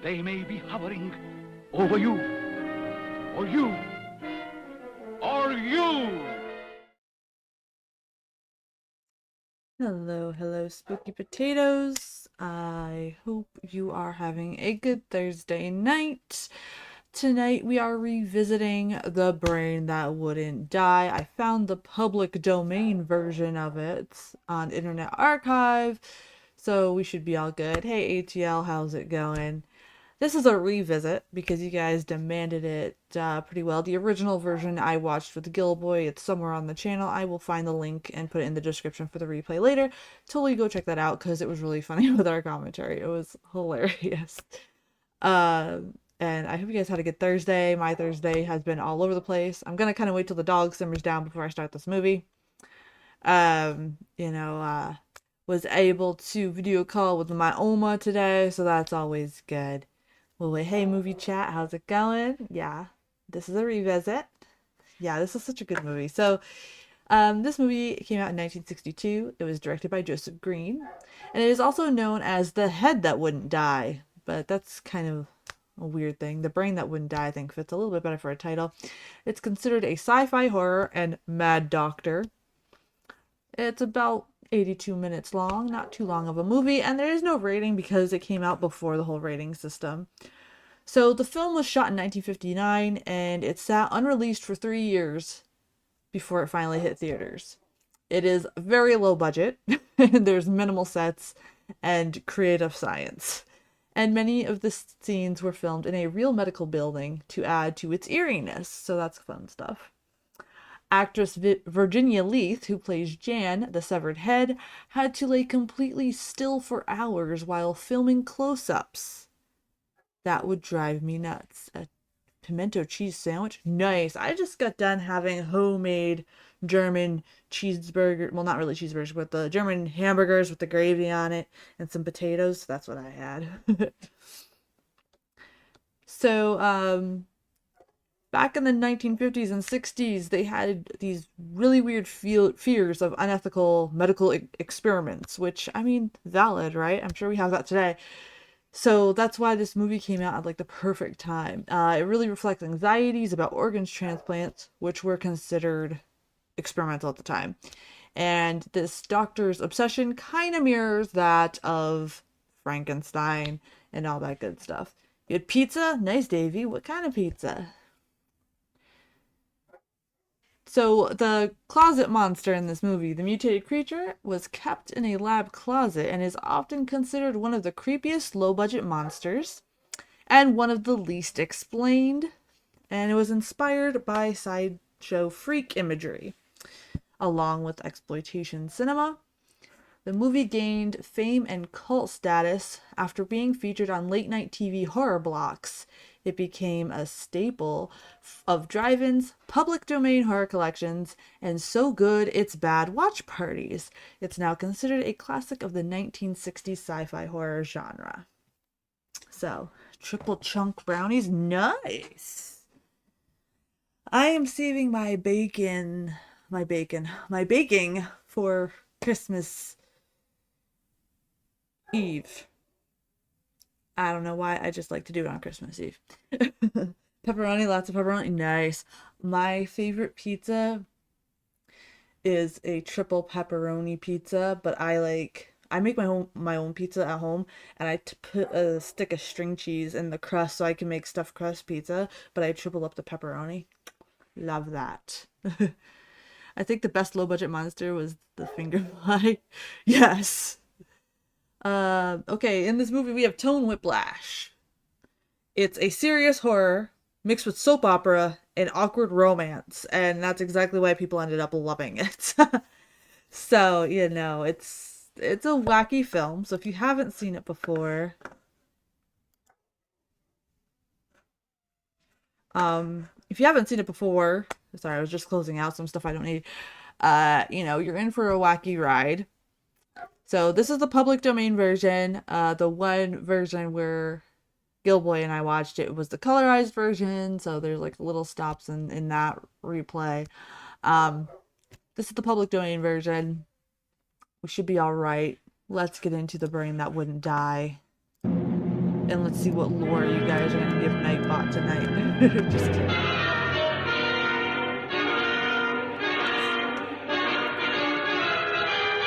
they may be hovering over you, or you, or you. Hello, hello, spooky potatoes. I hope you are having a good Thursday night. Tonight we are revisiting The Brain That Wouldn't Die. I found the public domain version of it on Internet Archive, so we should be all good. Hey ATL, how's it going? This is a revisit because you guys demanded it pretty well. The original version I watched with Gilboy, it's somewhere on the channel. I will find the link and put it in the description for the replay later. Totally go check that out because it was really funny with our commentary. It was hilarious. And I hope you guys had a good Thursday. My Thursday has been all over the place. I'm gonna kind of wait till the dog simmers down before I start this movie. Um, you know, uh, was able to video call with my Oma today, so that's always good. Well, wait, hey, movie chat, how's it going? Yeah, this is a revisit. Yeah, this is such a good movie. So, this movie came out in 1962. It was directed by Joseph Green, and it is also known as The Head That Wouldn't Die, but that's kind of a weird thing. The Brain That Wouldn't Die, I think, fits a little bit better for a title. It's considered a sci-fi horror and mad doctor. It's about 82 minutes long, not too long of a movie, and there is no rating because it came out before the whole rating system. So the film was shot in 1959 and it sat unreleased for 3 years before it finally hit theaters. It is very low budget, there's minimal sets and creative science. And many of the scenes were filmed in a real medical building to add to its eeriness, so that's fun stuff. Actress Virginia Leith, who plays Jan, the severed head, had to lay completely still for hours while filming close ups. That would drive me nuts. A pimento cheese sandwich? Nice. I just got done having homemade German cheeseburger. Well, not really cheeseburgers, but the German hamburgers with the gravy on it and some potatoes. That's what I had. So, back in the 1950s and 60s, they had these really weird fears of unethical medical experiments, which, I mean, valid, right? I'm sure we have that today. So that's why this movie came out at like the perfect time. It really reflects anxieties about organs transplants, which were considered experimental at the time. And this doctor's obsession kind of mirrors that of Frankenstein and all that good stuff. You had pizza? Nice, Davy. What kind of pizza? So the closet monster in this movie, the mutated creature, was kept in a lab closet and is often considered one of the creepiest low-budget monsters and one of the least explained. And it was inspired by sideshow freak imagery, along with exploitation cinema. The movie gained fame and cult status after being featured on late night TV horror blocks. It became a staple of drive-ins, public domain horror collections, and so good it's bad watch parties. It's now considered a classic of the 1960s sci-fi horror genre. So, triple chunk brownies, nice. I am saving my baking for Christmas Eve. I don't know why, I just like to do it on Christmas Eve. Pepperoni, lots of pepperoni, nice. My favorite pizza is a triple pepperoni pizza, but I make my own pizza at home, and put a stick of string cheese in the crust so I can make stuffed crust pizza, but I triple up the pepperoni. Love that. I think the best low budget monster was the finger pie. Yes. Okay, in this movie we have tone whiplash. It's a serious horror mixed with soap opera and awkward romance, and that's exactly why people ended up loving it. So, it's a wacky film. So if you haven't seen it before, sorry, I was just closing out some stuff I don't need. You're in for a wacky ride. So this is the public domain version. The one version where Gilboy and I watched it was the colorized version, so there's like little stops in that replay. Um, this is the public domain version. We should be all right. Let's get into The Brain That Wouldn't Die. And let's see what lore you guys are gonna give Nightbot tonight. Just kidding.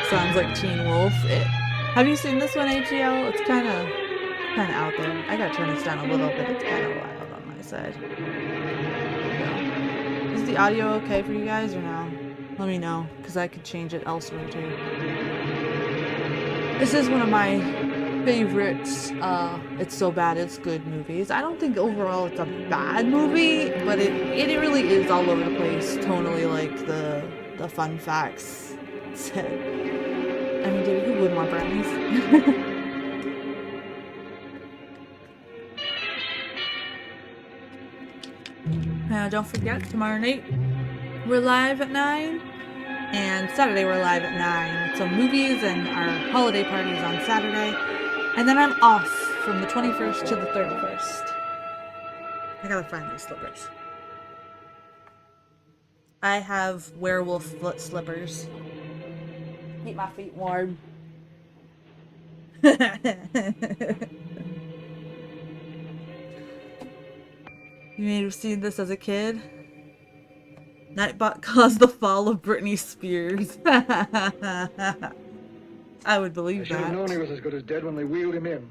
Sounds like Teen Wolf. Have you seen this one, AGL? It's kind of out there. I gotta turn this down a little bit. It's kind of loud on my side. Is the audio okay for you guys or no? Let me know, because I could change it elsewhere too. This is one of my favorites. It's so bad it's good movies. I don't think overall it's a bad movie, but it really is all over the place tonally, like the fun facts said. I mean, dude, who wouldn't want brownies? Now, don't forget, tomorrow night we're live at 9, and Saturday we're live at 9 with some movies and our holiday parties on Saturday, and then I'm off from the 21st to the 31st. I gotta find these slippers. I have werewolf foot slippers. Keep my feet warm. You may have seen this as a kid. Nightbot caused the fall of Britney Spears. I would believe that. I should have known he was as good as dead when they wheeled him in.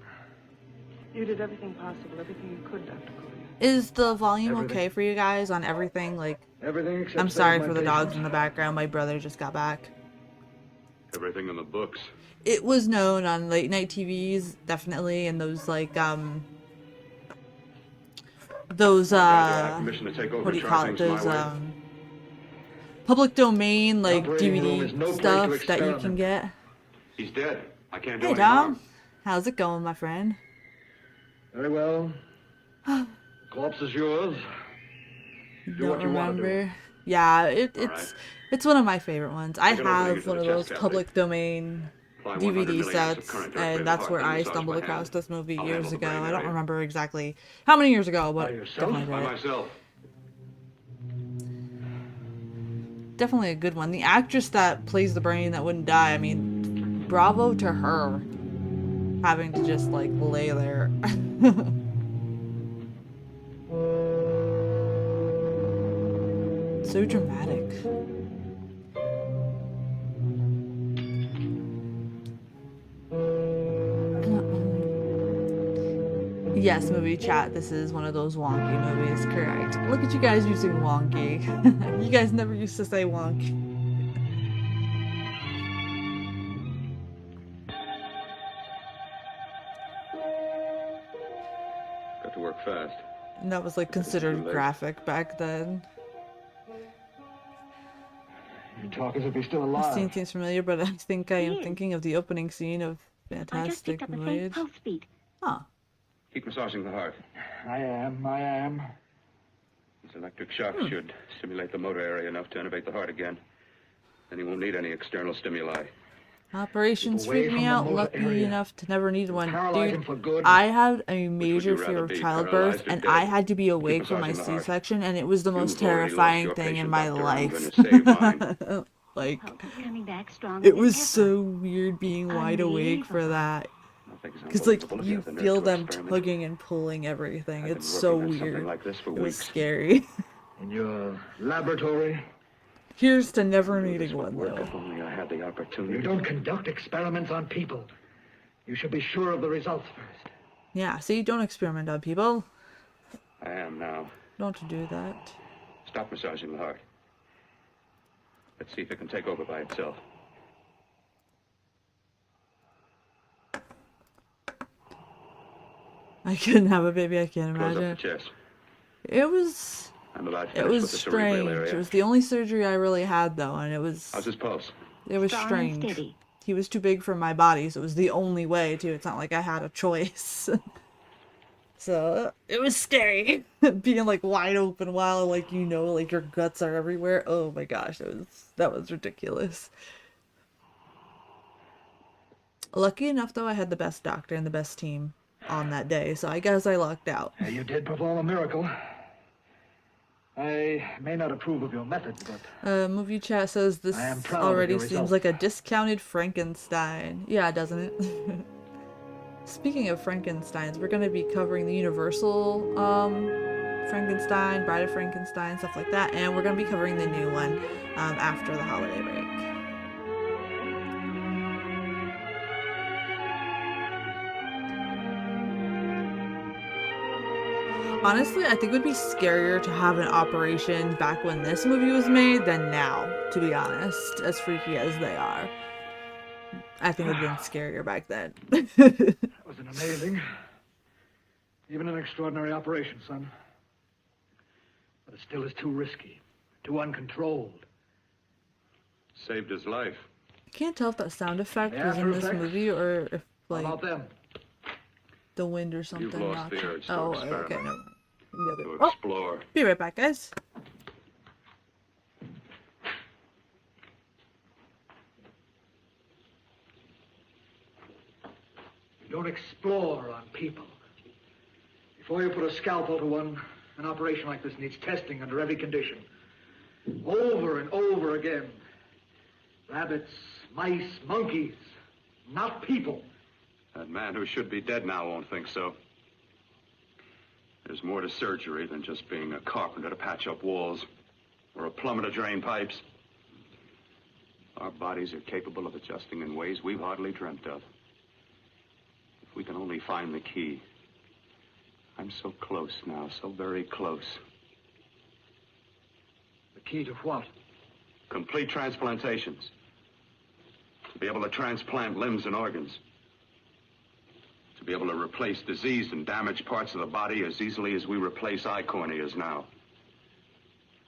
You did everything possible, everything you could, Dr. Corey. Is the volume Everything. okay for you guys on everything? Like, Everything except I'm sorry for the save my dogs patients. in the background. My brother just got back. Everything in the books. It was known on late night TVs, definitely, and those Permission to take over. what do you call it? Try things Those my way. public domain like Operating room is no DVD place stuff to that you can experiment. get. He's dead. I can't do Hey any Dom, harm. how's it going, my friend? Very well. Corpse is yours. Do Don't what you want to do. remember. Yeah, right. it's one of my favorite ones. I Take an opening have into one the of those chest public domain Apply 100 DVD milliamps of sets, current directly to and the that's heart, where then I massage stumbled my across hand. this movie I'll years handle the ago. brain I don't area. remember exactly how many years ago, but By yourself? definitely By did. myself. Definitely a good one. The actress that plays the brain that wouldn't die, I mean, bravo to her. Having to just, like, lay there. So dramatic. Yes, movie chat. This is one of those wonky movies, correct. Look at you guys using wonky. You guys never used to say wonky. Got to work fast. And that was like considered too late. graphic back then. You talk as if he's still The alive. scene seems familiar, but I think I am Yes. thinking of the opening scene of I just Fantastic picked up a faint Voyage. pulse beat. Huh. Keep massaging the heart. I am. These electric shocks should stimulate the motor area enough to innervate the heart again. Then he won't need any external stimuli. Operations Keep away freak me from the out. motor Lucky area. enough to never need one. Paralyze Dude, him for good. I had a would major you fear rather of be, childbirth, paralyzed or and dead? I had to be awake for my massaging the heart. C-section, and it was the most You've already lost terrifying your thing in patient, my doctor. I'm life. gonna save mine. Like, Pulse is coming back stronger it than was ever. so weird being wide awake for Unbelievable. that. I think it's Because, like, unbelievable if you you have the nerve feel to them experiment. tugging and pulling everything. I've been It's so working on something weird. like this for It was weeks. scary. In your laboratory. Here's to never This needing would one, work though. if only I had the opportunity. You don't conduct experiments on people. You should be sure of the results first. Yeah, see, don't experiment on people. I am now. Don't do that. Stop massaging the heart. Let's see if it can take over by itself. I couldn't have a baby, I can't Close imagine. up the chest. It was I'm about it finished was with the cerebral strange. area. It was the only surgery I really had though, and How's his pulse? it was Strong and strange. steady. He was too big for my body, so it was the only way too. It's not like I had a choice. So it was scary. Being like wide open while like like your guts are everywhere. Oh my gosh, that was ridiculous. Lucky enough though, I had the best doctor and the best team on that day, so I guess I lucked out. You did perform a miracle. I may not approve of your methods, but Movie chat says this I am proud of already your seems results. like a discounted Frankenstein. Yeah, doesn't it? Speaking of Frankensteins, we're going to be covering the Universal Frankenstein, Bride of Frankenstein, stuff like that, and we're going to be covering the new one after the holiday break. Honestly, I think it would be scarier to have an operation back when this movie was made than now, to be honest, as freaky as they are. I think it would have been scarier back then. That was an amazing, even an extraordinary operation, son. But it still is too risky, too uncontrolled. Saved his life. I can't tell if that sound effect Yeah, was in this effects. movie or if, How like, about them? the wind or something. You've lost the urge to Oh, experiment. okay, no. To Oh, explore. be right back, guys. You don't explore on people. Before you put a scalpel to one, an operation like this needs testing under every condition. Over and over again. Rabbits, mice, monkeys, not people. That man who should be dead now won't think so. There's more to surgery than just being a carpenter to patch up walls or a plumber to drain pipes. Our bodies are capable of adjusting in ways we've hardly dreamt of. If we can only find the key. I'm so close now, so very close. The key to what? Complete transplantations. To be able to transplant limbs and organs. To be able to replace diseased and damaged parts of the body as easily as we replace eye corneas now.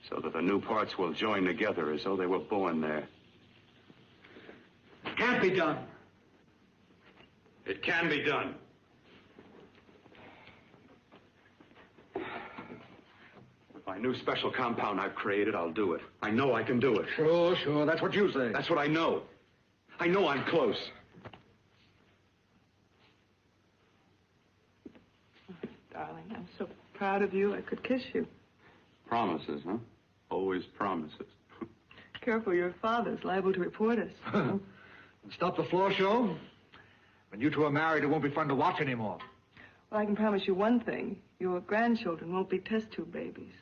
So that the new parts will join together as though they were born there. It can't be done. It can be done. With my new special compound I've created, I'll do it. I know I can do it. Sure, that's what you say. That's what I know. I know I'm close. Darling, I'm so proud of you, I could kiss you. Promises, huh? Always promises. Careful, your father's liable to report us. And stop the floor show? When you two are married, it won't be fun to watch anymore. Well, I can promise you one thing. Your grandchildren won't be test tube babies.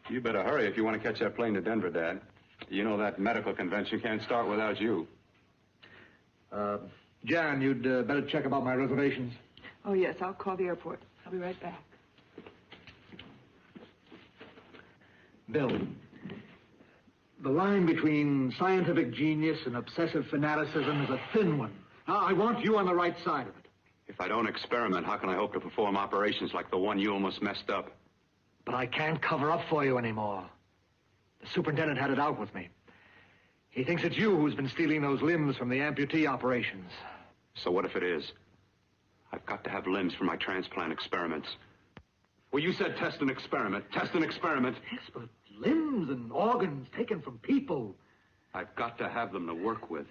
You better hurry if you want to catch that plane to Denver, Dad. You know that medical convention can't start without you. Jan, you'd better check about my reservations. Oh, yes, I'll call the airport. I'll be right back. Bill, the line between scientific genius and obsessive fanaticism is a thin one. Now, I want you on the right side of it. If I don't experiment, how can I hope to perform operations like the one you almost messed up? But I can't cover up for you anymore. The superintendent had it out with me. He thinks it's you who's been stealing those limbs from the amputee operations. So what if it is? I've got to have limbs for my transplant experiments. Well, you said test and experiment. Test and experiment. Yes, but limbs and organs taken from people. I've got to have them to work with.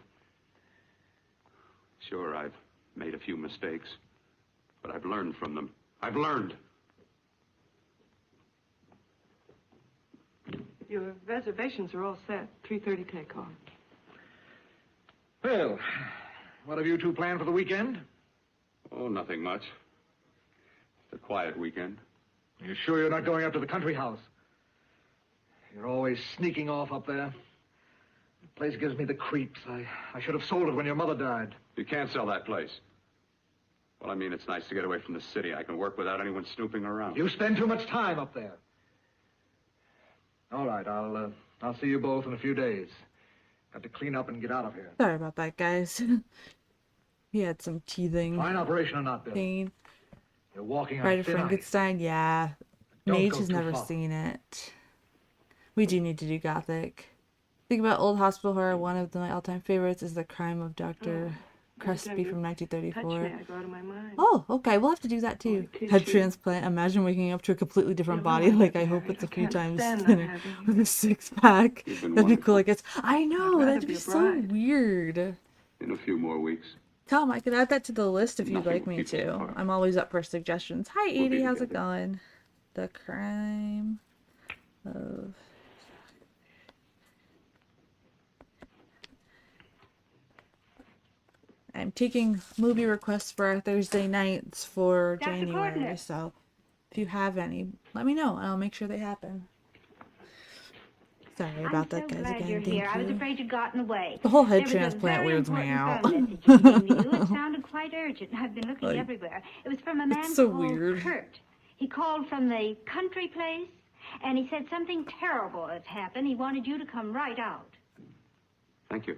Sure, I've made a few mistakes, but I've learned from them. I've learned. Your reservations are all set. 3:30 takeoff. Well, what have you two planned for the weekend? Oh, nothing much. It's a quiet weekend. You sure you're not going up to the country house? You're always sneaking off up there. The place gives me the creeps. I should have sold it when your mother died. You can't sell that place. Well, I mean, it's nice to get away from the city. I can work without anyone snooping around. You spend too much time up there. All right, I'll see you both in a few days. Got to clean up and get out of here. Sorry about that, guys. He had some teething Fine operation or not, Bill? pain. You're walking on Bride of thin ice. Frankenstein, yeah. Don't Mage go has too never far. seen it. We do need to do Gothic. Think about old hospital horror. One of my all-time favorites is The Crime of Dr. Crespi from Touch 1934. me, I go out of my mind. Oh, okay. We'll have to do that too. Oh, kiss Head you. transplant. Imagine waking up to a completely different Yeah, body. well, Like, I I'm hope married. it's a I few can't times stand not thinner having you. with a six-pack. You've been That'd be wonderful. cool. Like, it's, I know. rather That'd be be a so bride. weird. In a few more weeks. Tom, I could add that to the list if you'd Nothing like will me keep us to. apart. I'm always up for suggestions. Hi, We'll be Edie. How's it together. going? The crime of... I'm taking movie requests for our Thursday nights for Dr. January, Cordner. so if you have any, let me know and I'll make sure they happen. Sorry about that, guys. Glad Again, you're thank here. I was you. afraid you'd gotten away. The whole head There was a transplant very weirds me important out. phone message leaving to you. It sounded quite urgent. I've been looking Like, everywhere. It was from a man it's so called weird. Kurt. He called from the country place, and he said something terrible has happened. He wanted you to come right out. Thank you.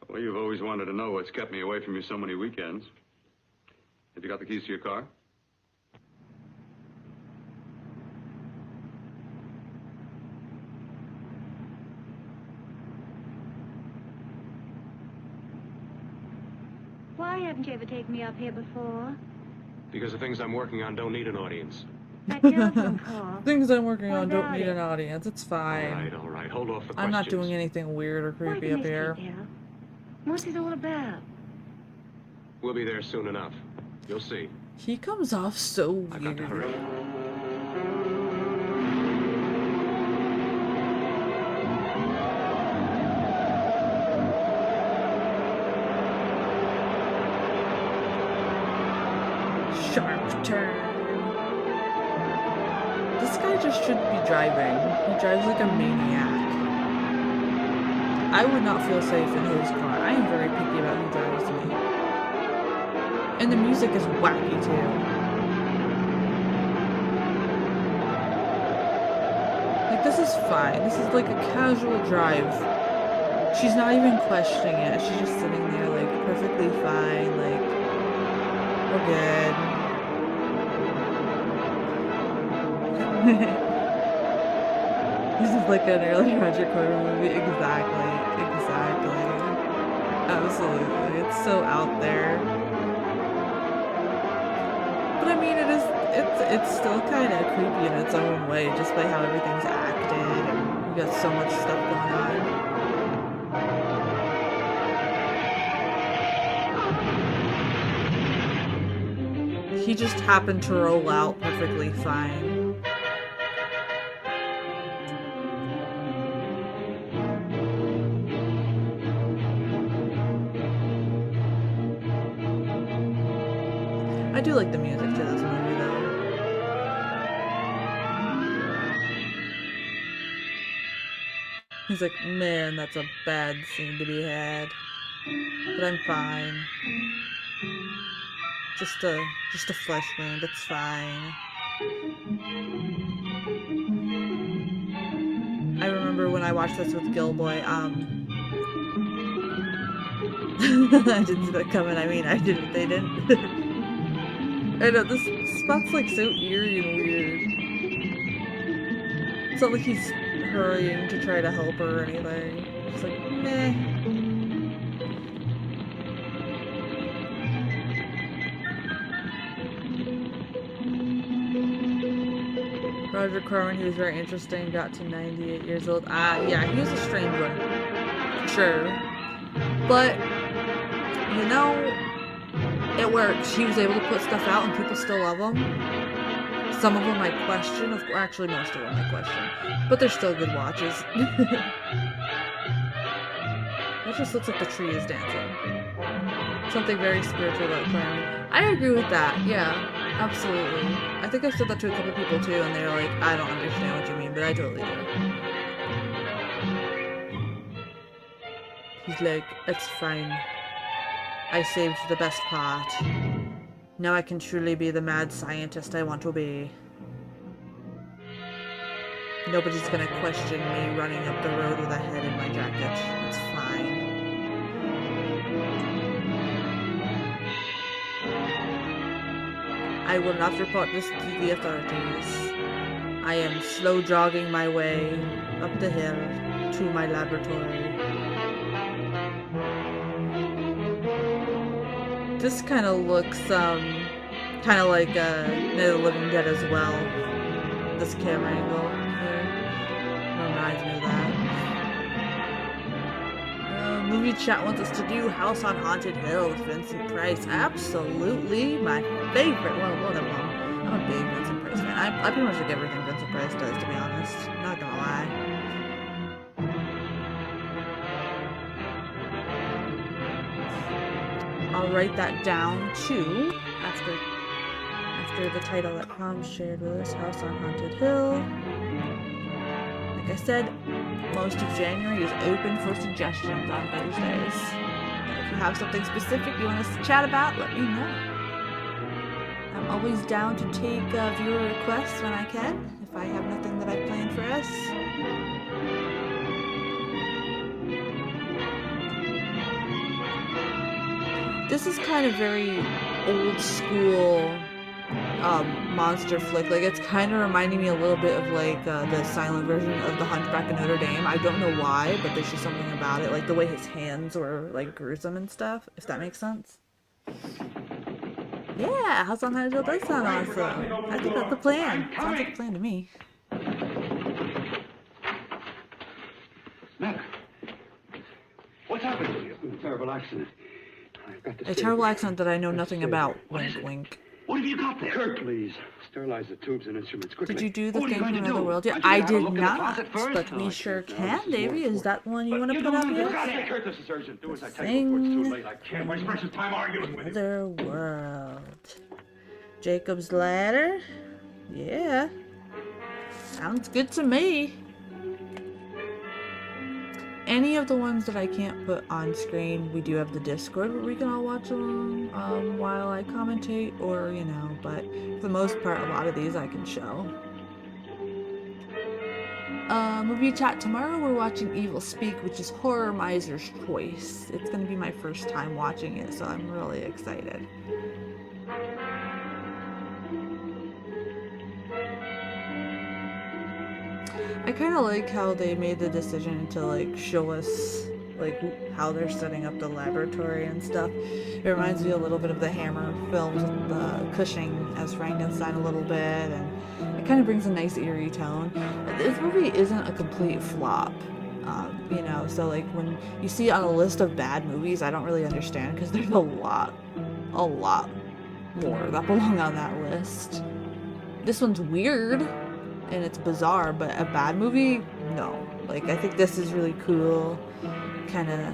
Well, you've always wanted to know what's kept me away from you so many weekends. Have you got the keys to your car? Why haven't you ever taken me up here before? Because the things I'm working on don't need an audience. That telephone call. Things I'm working What on don't about need it? an audience. It's fine. All right. Hold off the I'm not questions. doing anything weird or Why creepy the up here. mystery, Bill? What's it all about? We'll be there soon enough. You'll see. He comes off so I've got to hurry. weird. Sharp turn. This guy just shouldn't be driving. He drives like a maniac. I would not feel safe in his car. I am very picky about who drives me. And the music is wacky too. Like, this is fine. This is like a casual drive. She's not even questioning it. She's just sitting there like perfectly fine. Like, we're good. This is like an early Roger Corman movie. Exactly. Absolutely. It's so out there. But I mean, it's still kind of creepy in its own way, just by how everything's acted, and you got so much stuff going on. He just happened to roll out perfectly fine. I do like the music to this movie, though. He's like, man, that's a bad scene to be had. But I'm fine. Just a flesh wound, it's fine. I remember when I watched this with Gilboy, I didn't see that coming. I mean, I didn't, they didn't. I know, this spot's like so eerie and weird. It's not like he's hurrying to try to help her or anything. It's like, meh. Roger Corman, he was very interesting, got to 98 years old. Yeah, he was a strange one. Sure. But, you know, it works. He was able to put stuff out and people still love him. Some of them I question, actually most of them I question. But they're still good watches. That just looks like the tree is dancing. Something very spiritual about climbing. I agree with that, yeah. Absolutely. I think I've said that to a couple people too, and they're like, I don't understand what you mean, but I totally do. He's like, it's fine. I saved the best part. Now I can truly be the mad scientist I want to be. Nobody's gonna question me running up the road with a head in my jacket. It's fine. I will not report this to the authorities. I am slow jogging my way up the hill to my laboratory. This kind of looks, kind of like Night of the Living Dead as well. This camera angle here reminds me of that. Movie chat wants us to do House on Haunted Hill with Vincent Price. Absolutely, my favorite. Well, one of them. I'm a big Vincent Price fan. I pretty much like everything Vincent Price does, to be honest. Not gonna lie. write that down too after the title that Tom shared with us, House on Haunted Hill. Like I said, most of January is open for suggestions on Thursdays. If you have something specific you want us to chat about, let me know. I'm always down to take viewer requests when I can, if I have nothing that I've planned for us. This is kind of very old school monster flick. Like, it's kind of reminding me a little bit of like the silent version of The Hunchback of Notre Dame. I don't know why, but there's just something about it, like the way his hands were like gruesome and stuff, if that makes sense. Yeah, House on Haunted Hill does sound awesome. I think that's the plan. Sounds like a plan to me. Mac, what's happened to you? A terrible accident. A terrible accident that I know nothing about. Wink, wink. What have you got there? Kurt, please. Sterilize the tubes and instruments quickly. Did you do the thing from another world yet? I did not, but we sure can, Davey. Is that one you want to put up here? Kurt, this is urgent. Do as I tell you before it's too late. I can't waste precious time arguing with you. Another world. Jacob's Ladder? Yeah. Sounds good to me. Any of the ones that I can't put on screen, we do have the Discord where we can all watch along while I commentate, or, you know, but for the most part, a lot of these I can show. Movie chat tomorrow, we're watching Evil Speak, which is Horror Miser's Choice. It's going to be my first time watching it, so I'm really excited. I kind of like how they made the decision to like show us like how they're setting up the laboratory and stuff. It reminds me a little bit of the Hammer films with the Cushing as Frankenstein a little bit, and it kind of brings a nice eerie tone. This movie isn't a complete flop, you know, so like when you see it on a list of bad movies, I don't really understand, because there's a lot more that belong on that list. This one's weird and it's bizarre, but a bad movie? No. Like, I think this is really cool. Kind of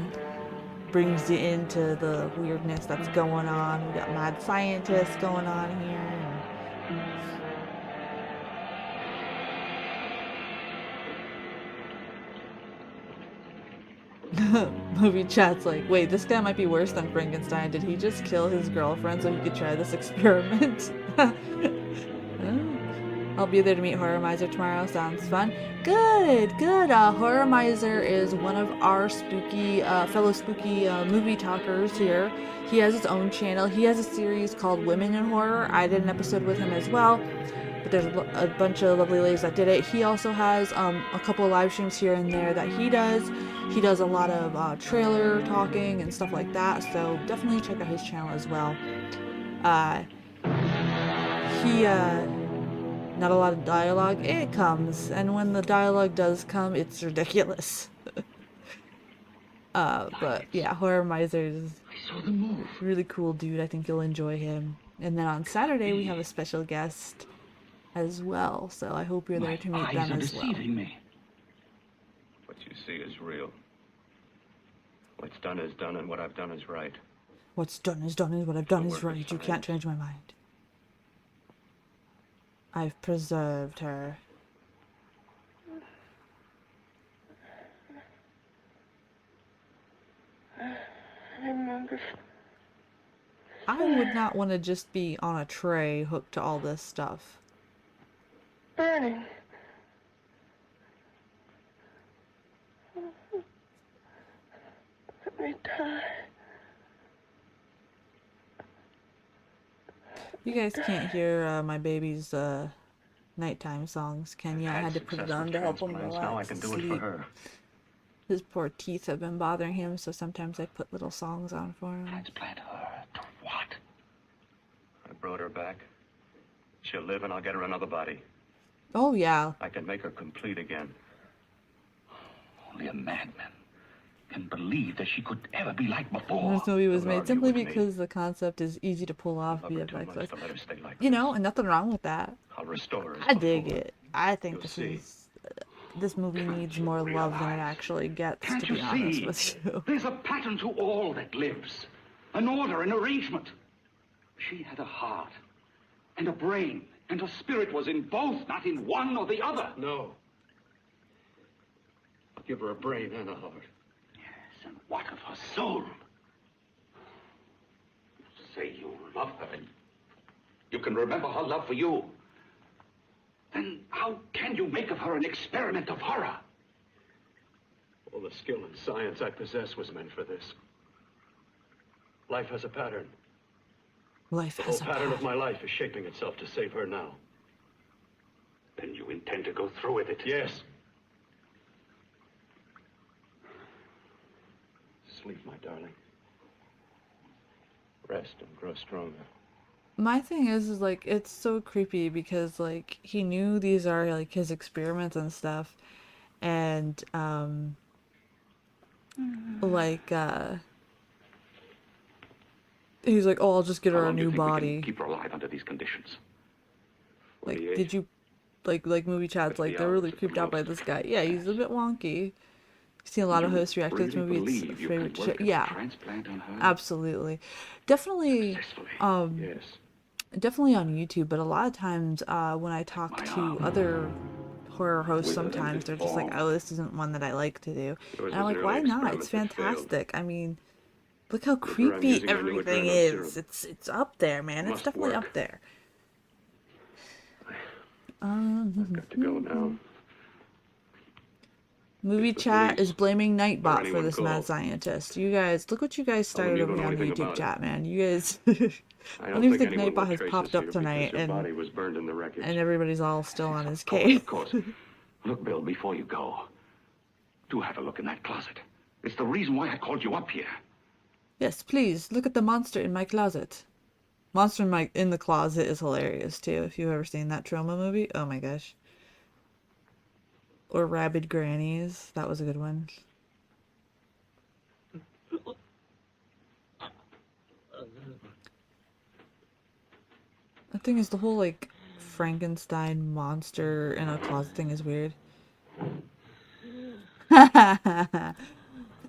brings you into the weirdness that's going on. We got mad scientists going on here. Movie chat's like, wait, this guy might be worse than Frankenstein. Did he just kill his girlfriend so he could try this experiment? I'll be there to meet Horror Miser tomorrow. Sounds fun. Good. Horror Miser is one of our spooky, fellow spooky movie talkers here. He has his own channel. He has a series called Women in Horror. I did an episode with him as well, but there's a bunch of lovely ladies that did it. He also has a couple of live streams here and there that he does. He does a lot of trailer talking and stuff like that, so definitely check out his channel as well. Not a lot of dialogue. It comes, and when the dialogue does come, it's ridiculous. But yeah, Horror Miser's really cool dude. I think you'll enjoy him. And then on Saturday we have a special guest as well, so I hope you're there to meet them as well. Me. What you see is real. What's done is done, and what I've done is right. What's done is done, and what I've done is right. You can't change my mind. I've preserved her. I would not want to just be on a tray hooked to all this stuff. Burning. Let me die. You guys can't hear my baby's nighttime songs, can you? I had to put it on to help him relax. Now I can do it for her. His poor teeth have been bothering him, so sometimes I put little songs on for him. Transplant her to what? I brought her back. She'll live, and I'll get her another body. Oh, yeah. I can make her complete again. Only a madman can believe that she could ever be like before. This movie was made simply because the concept is easy to pull off via effects. You know, and nothing wrong with that. I'll restore her. I dig it. I think this movie needs more love than it actually gets, to be honest with you. There's a pattern to all that lives. an order, an arrangement. She had a heart and a brain, and her spirit was in both, not in one or the other. No. I'll give her a brain and a heart. Yes, and what of her soul? You say you love her, and you can remember her love for you. Then how can you make of her an experiment of horror? All the skill and science I possess was meant for this. Life has a pattern. Life The has whole a pattern of pattern. my life is shaping itself to save her now. Then you intend to go through with it? Yes. Sleep, my darling. Rest and grow stronger. My thing is like, it's so creepy because, like, he knew these are, like, his experiments and stuff. And, like, he's like, oh, I'll just get How her a long do you new think we can body. keep her alive under these conditions? Like, 48. did you, like movie chats, like, 50 they're really hours at creeped out by most. this guy. Yeah, he's a bit wonky. I've seen a lot of You hosts react to this really movie. It's believe a you favorite can shit. work a Yeah, transplant on her? absolutely. Definitely, Successfully. Yes. definitely on YouTube, but a lot of times, when I talk to other horror hosts, With an sometimes they're just like, form. oh, this isn't one that I like to do. Yours And I'm was like, an why early not? It's experiment that failed. fantastic. I mean, look how Look around creepy using my new everything adrenaline is. serum. It's up there, man. It's Must definitely work. up there. I've got to go now. Movie It's the chat police. is blaming Or Nightbot for anyone this mad called. scientist. You guys, look what you guys started you over don't know here on the anything YouTube about it. chat, man. You guys, I I don't don't even think anyone will Nightbot has trace popped us up here tonight, because your body and was burned in the wreckage. everybody's all still on his Of course, case. of course. Look, Bill, before you go, do have a look in that closet. It's the reason why I called you up here. Yes, please look at the monster in my closet. Monster in the closet is hilarious too. If you've ever seen that trauma movie, oh my gosh. Or Rabid Grannies, that was a good one. The thing is, the whole like Frankenstein monster in a closet thing is weird.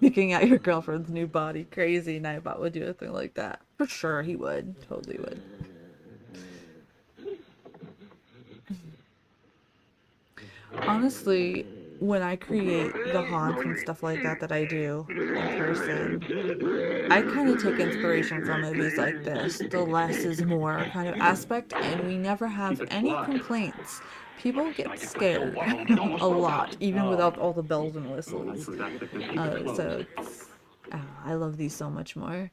Picking out your girlfriend's new body, crazy. Nightbot would do a thing like that. For sure, he would. Totally would. Honestly, when I create the haunts and stuff like that I do in person, I kind of take inspiration from movies like this, the less is more kind of aspect, and we never have any complaints. People get scared a lot, even without all the bells and whistles. So it's, I love these so much more.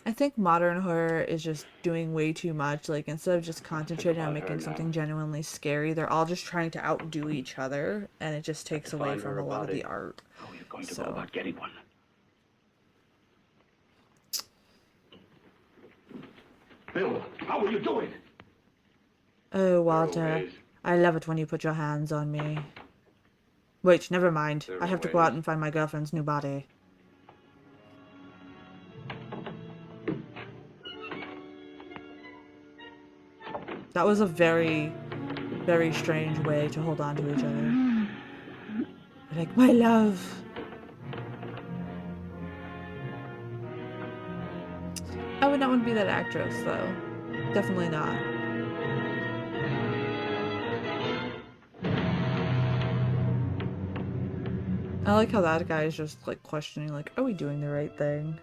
I think modern horror is just doing way too much. Like, instead of just concentrating on making something genuinely scary, they're all just trying to outdo each other, and it just takes away find from her a a lot of body. the art. How are you going to So- go about getting one? Bill, how will you do it? Oh, Walter, ways. I love it when you put your hands on me. Wait, never mind. There I are have to go out ways. and find my girlfriend's new body. That was a very, very strange way to hold on to each other. Like, my love. I would not want to be that actress, though. Definitely not. I like how that guy is just, like, questioning, like, are we doing the right thing?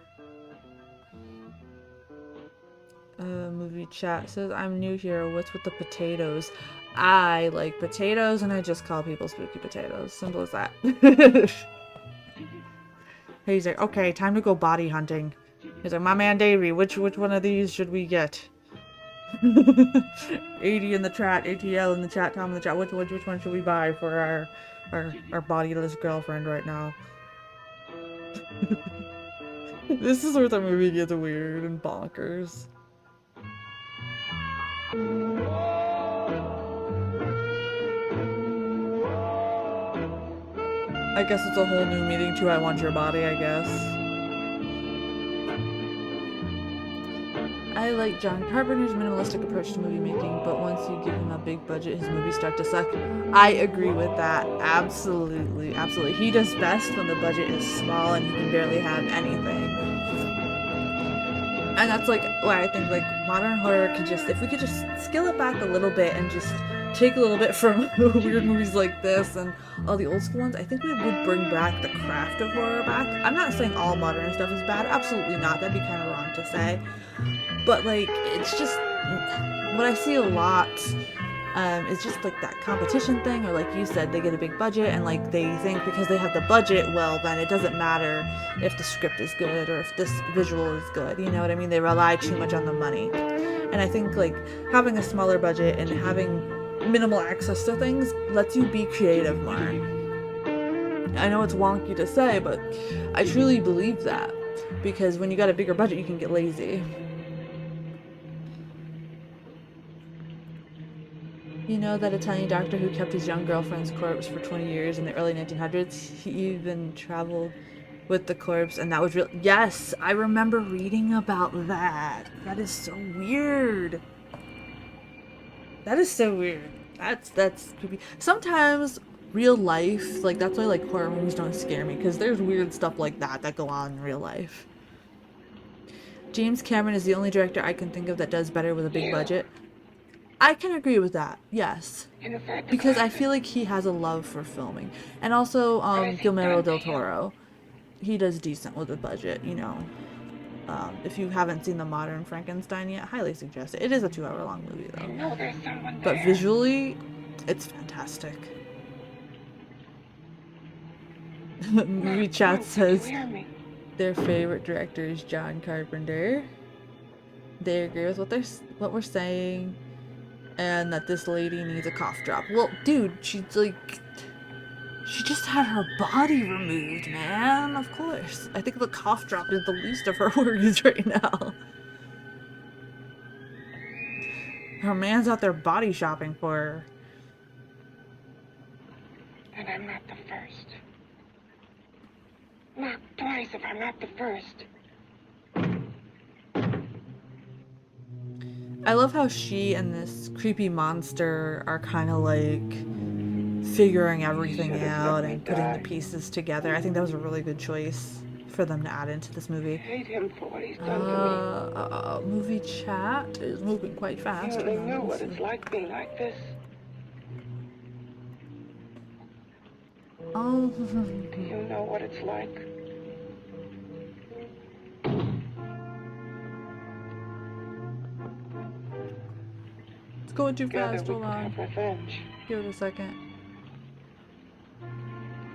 Movie chat says, I'm new here. What's with the potatoes? I like potatoes, and I just call people spooky potatoes. Simple as that. He's like, okay, time to go body hunting. He's like, my man Davey, which one of these should we get? 80 in the chat, ATL in the chat, Tom in the chat. Which one should we buy for our bodiless girlfriend right now? This is where the movie gets weird and bonkers. I guess it's a whole new meaning to I want your body, I guess. I like John Carpenter's minimalistic approach to movie making, but once you give him a big budget, his movies start to suck. I agree with that. Absolutely. Absolutely. He does best when the budget is small and he can barely have anything. And that's like why I think like modern horror could just, if we could just scale it back a little bit and just take a little bit from weird movies like this and all the old school ones, I think we would bring back the craft of horror back. I'm not saying all modern stuff is bad, absolutely not, that'd be kind of wrong to say. But like, it's just, what I see a lot is just like that competition thing, or like you said, they get a big budget and like they think because they have the budget, well then it doesn't matter if the script is good or if this visual is good, you know what I mean? They rely too much on the money. And I think like having a smaller budget and having minimal access to things lets you be creative more. I know it's wonky to say, but I truly believe that, because when you got a bigger budget you can get lazy. You know that Italian doctor who kept his young girlfriend's corpse for 20 years in the early 1900s? He even traveled with the corpse, and that was real. Yes, I remember reading about that. That is so weird. That is so weird. That's creepy. Sometimes real life, like that's why like horror movies don't scare me, because there's weird stuff like that go on in real life. James Cameron is the only director I can think of that does better with a big budget. I can agree with that, yes. Because I feel like he has a love for filming. And also, Guillermo del Toro. He does decent with a budget, you know. If you haven't seen the modern Frankenstein yet, highly suggest it. It is a 2-hour long movie, though. But visually, it's fantastic. Movie Chat says their favorite director is John Carpenter. They agree with what we're saying. And that this lady needs a cough drop. Well, dude, she just had her body removed, man. Of course. I think the cough drop is the least of her worries right now. Her man's out there body shopping for her. And I'm not the first. Not twice if I'm not the first. I love how she and this creepy monster are kind of like figuring everything out and putting the pieces together. I think that was a really good choice for them to add into this movie. I hate him for what he's done to me. Movie Chat is moving quite fast. You really knew what it's like being like this. Oh. Do you know what it's like? Going too fast, hold on. Revenge. Give it a second.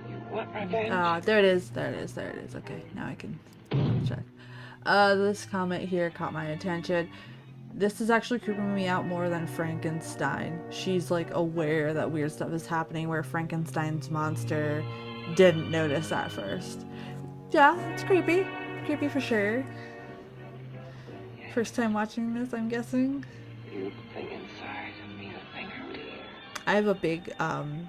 You want revenge? There it is. Okay, now I can check. This comment here caught my attention. This is actually creeping me out more than Frankenstein. She's like aware that weird stuff is happening, where Frankenstein's monster didn't notice at first. Yeah, it's creepy. Creepy for sure. First time watching this, I'm guessing. You thing inside and me the thing out here. I have a big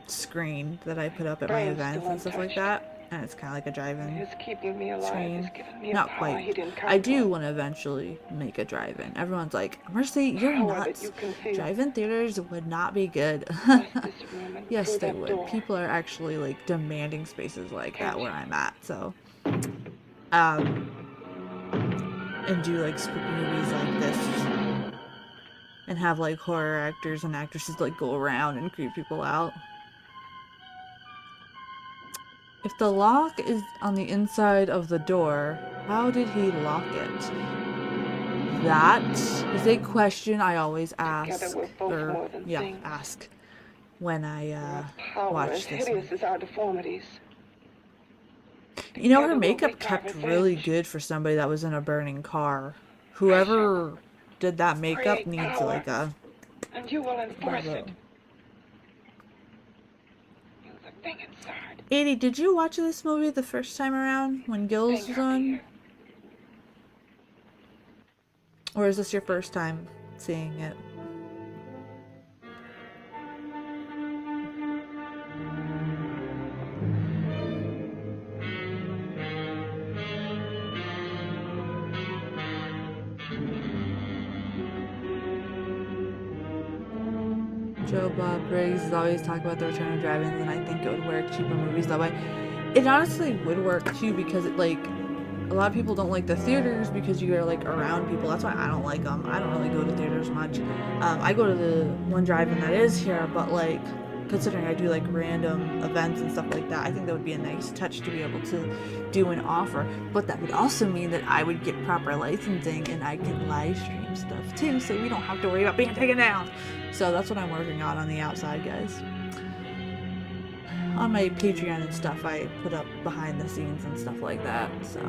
screen that I put up at my events and stuff like that, and it's kind of like a drive-in He's keeping me alive. screen. He's giving me a Not power he quite. didn't come I do for. want to eventually make a drive-in. Everyone's like, Mercy, you're Power that nuts. you can feel. Drive-in theaters would not be good. Bless this room and Yes, through they that would. door. People are actually like demanding spaces like that where I'm at. So, and do like spooky movies like this. And have like horror actors and actresses like go around and creep people out. If the lock is on the inside of the door, how did he lock it? That is a question I always ask. Together we're both more than things. Ask when I Our power watch as this. hideous as our deformities. You know, her Together we'll makeup wreak our kept really revenge. good for somebody that was in a burning car. Whoever did that makeup Create needs power. like a And you will enforce bravo. it. You the thing inside. 80, did you watch this movie the first time around when Gills Thing was out on? here. Or is this your first time seeing it? Joe Bob Briggs is always talking about the return of drive-ins, and I think it would work cheaper movies that way. It honestly would work too, because it like a lot of people don't like the theaters because you are like around people. That's why I don't like them. I don't really go to theaters much. I go to the one drive-in that is here, but like considering I do like random events and stuff like that, I think that would be a nice touch to be able to do an offer. But that would also mean that I would get proper licensing and I can live stream stuff too, so we don't have to worry about being taken down. So that's what I'm working on the outside, guys. On my Patreon and stuff, I put up behind the scenes and stuff like that, so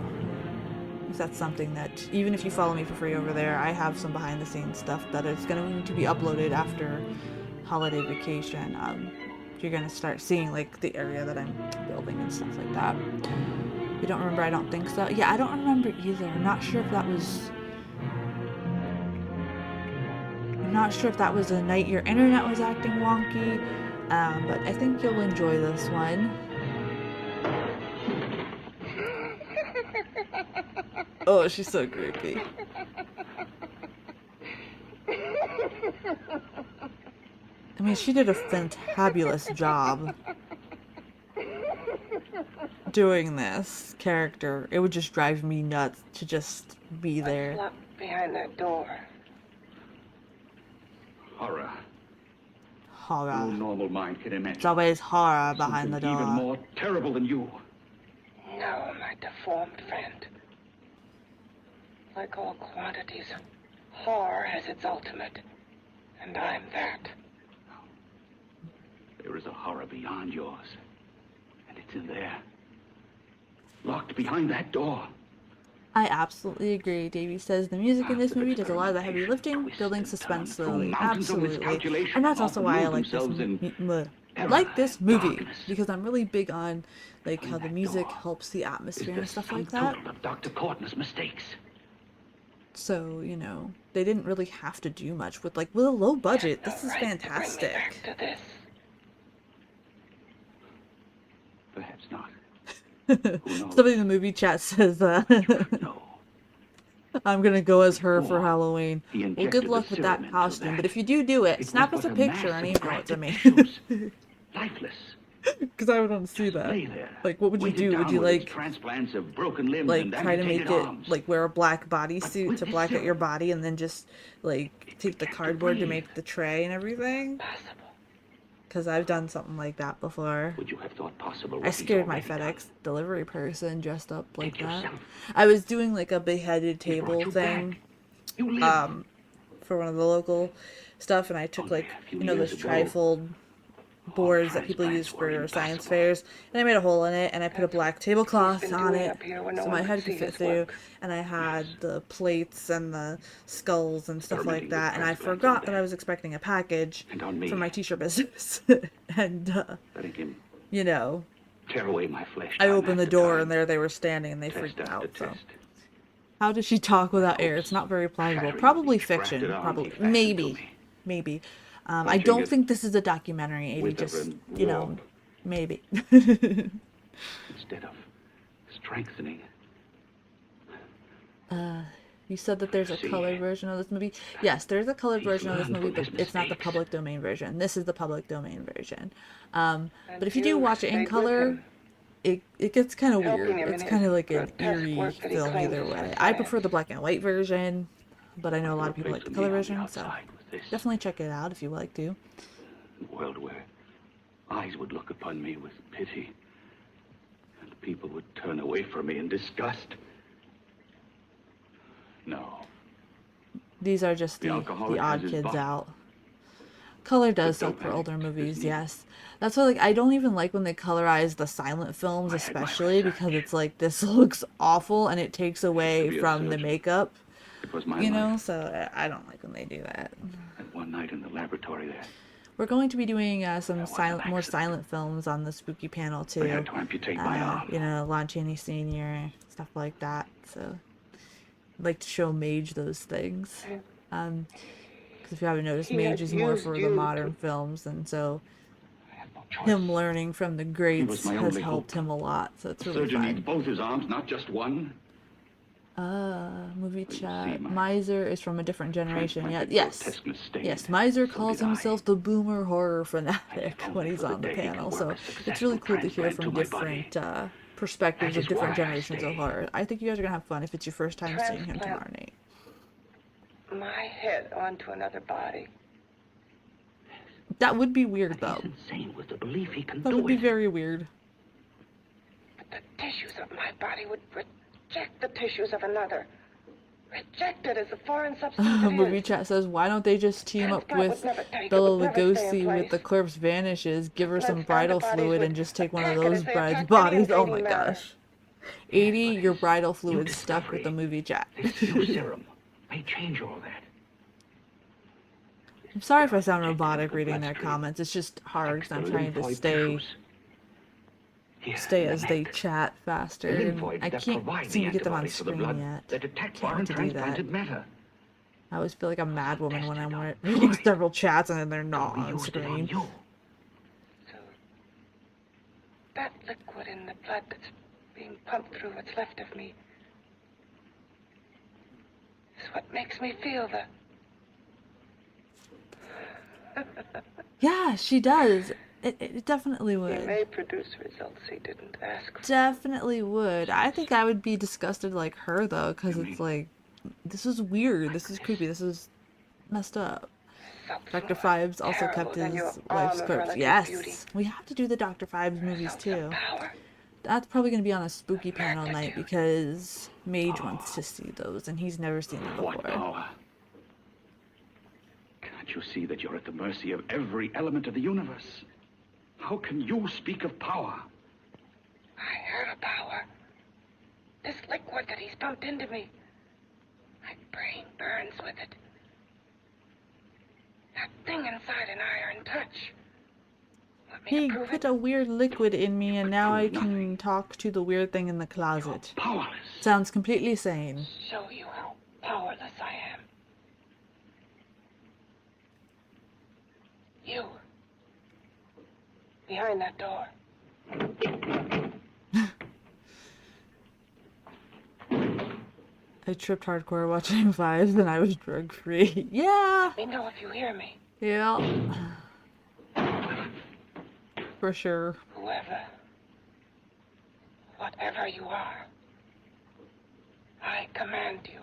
if that's something that, even if you follow me for free over there, I have some behind the scenes stuff that is going to be uploaded after holiday vacation. You're going to start seeing like the area that I'm building and stuff like that. You don't remember? I don't think so. Yeah, I don't remember either. I'm not sure if that was a night your internet was acting wonky. But I think you'll enjoy this one. Oh, she's so creepy. I mean, she did a fantabulous job doing this character. It would just drive me nuts to just be there. What's locked behind that door? Horror. Horror. No normal mind can imagine. It's always horror behind the Something door. even more terrible than you. No, my deformed friend. Like all quantities, horror has its ultimate, and I'm that. There is a horror beyond yours, and it's in there. Locked behind that door. I absolutely agree. Davey says the music in this movie does a lot of the heavy lifting, building suspense slowly. Absolutely. And that's also why I like this movie, because I'm really big on like how the music helps the atmosphere and stuff like that. Of Dr. Courtney's mistakes. So, you know, they didn't really have to do much with a low budget. This is fantastic. Back to this. Perhaps not. Somebody in the movie chat says, No. I'm gonna go as her for Halloween. He Well, injected good the luck with that serum into costume. that. But if you do it, It snap was us a but picture mass and of email it to me. grafted tissues. Lifeless. Because I would want to see that. Lay there, Like, what would you weighted do? Would down you with its like transplants of broken limbs like and try to make amputated it arms. like wear a black bodysuit with to this black out your serum, body and then just like take the began to cardboard to breathe. make the tray and everything? Possible. Because I've done something like that before. Would you have thought possible? I what he's scared my already done? FedEx delivery person dressed up like Think that. yourself. I was doing like a beheaded He brought table you thing back. You live. for one of the local stuff, and I took Only like a few those years ago, trifold boards that people use transplants were for science impossible. fairs, and I made a hole in it and I put a black tablecloth He's been on doing it up here when no so one my could head see could fit his through, work. and I had the plates and the skulls and stuff like Permitting that, the and I transplants forgot on that I that. was expecting a package And on me. for my t-shirt business. And Letting him you know, tear away my flesh. I time opened the after door time. and there they were standing and they Test freaked after out. So test. how does she talk without air? It's not very plausible. Shattering Probably each grafted fiction. arm Probably he fastened to maybe. me. I Watching don't it think this is a documentary. Amy, wither just and you know, warp. maybe. Instead of strengthening. You said that there's a See. colored version of this movie. Yes, there's a colored He's version of this learned movie, from but his it's not the mistakes. public domain version. This is the public domain version. But And if you do you watch it in stayed with color, him, it gets kind of helping weird. him in It's his kind of like an grotesque eerie work that he film claims either is for way. I prefer science. the black and white version, but I know a lot of people like the color version, so This definitely check it out if you would like to. world where eyes would look upon me with pity, and people would turn away from me in disgust. No. These are just The the alcoholic odd has his kids bottle. out. Color does But suck don't for panic, older there's movies, neither. yes. That's why, like, I don't even like when they colorize the silent films, I had my especially because research. it's like, this looks awful and it takes away be a from the surgeon. makeup, It was my you know? life. So I don't like when they do that. And one night in the laboratory there, We're going to be doing some was an more accident. silent films on the spooky panel I had too. to amputate my arm. You know, Lon Chaney Sr., stuff like that. So I'd like to show Mage those things. Because if you haven't noticed, He Mage had is more used for the you modern to- films, and so I had no choice. him learning from the greats was my has only helped hope. him a lot. So it's The really surgeon needs fun. both his arms, not just one. Movie you chat. see my Miser is from a different generation. Yeah, transplanted yes. grotesqueness stained. Yes, Miser So calls did I. himself the boomer horror fanatic only when he's for the on the day he could panel. work So a it's really successful cool to hear transplant from to my body. different perspectives That of is different why I generations of stay. horror. I think you guys are gonna have fun if it's your first time seeing him tomorrow night. My head onto another body. That would be weird, He's though. insane with the belief he can That do would be it. very weird. But the tissues of my body would reject the tissues of another. Reject it as a foreign substance it Movie is. chat says, why don't they just team up Transplant with would never take, it Bela would never stay in Lugosi with place. The Corpse Vanishes, give her some Transplants bridal bodies fluid, would and just take one of attack it those as they brides' attack bodies? any Oh my invading matter. gosh. 80, Yes, but your this bridal new fluid stuck with discovery, the movie chat. This new serum may change all that. I'm sorry if I sound Check robotic chemical reading their bloodstream. comments. It's just hard because I'm Extra trying to lymphoid stay tissues. Here, stay in the as they neck. chat faster. The And lymphoids I that can't provide seem the to get them on antibodies for the screen blood yet. that attack Can't foreign wait to do that. transplanted matter. I always feel like a mad woman when I'm Tested on reading Freud. several chats and then they're not We on used it on screen. you. So, that liquid in the blood that's being pumped through what's left of me is what makes me feel the... Yeah, she does. It definitely He would. may produce results he didn't ask for. Definitely would. I think I would be disgusted like her though, because it's like, this is weird. This is creepy. This is messed up. Something Dr. more Fives also terrible kept than his your wife's arm of corpse. relative Yes, beauty. we have to do the Dr. Fives movies Something too. of power. That's probably going to be on a spooky panel night because Mage wants to see those and he's never seen them What before. power? Can't you see that you're at the mercy of every element of the universe? How can you speak of power? I heard a power. This liquid that he's pumped into me. My brain burns with it. That thing inside an iron touch. Want me He to prove put it? a weird liquid in me and now I can Nothing. talk to the weird thing in the closet. Powerless. Sounds completely sane. Show you how powerless I am. You. Behind that door. I tripped hardcore watching Fives and I was drug free. Yeah! Let me know if you hear me. Yeah. For sure. Whoever. Whatever you are. I command you.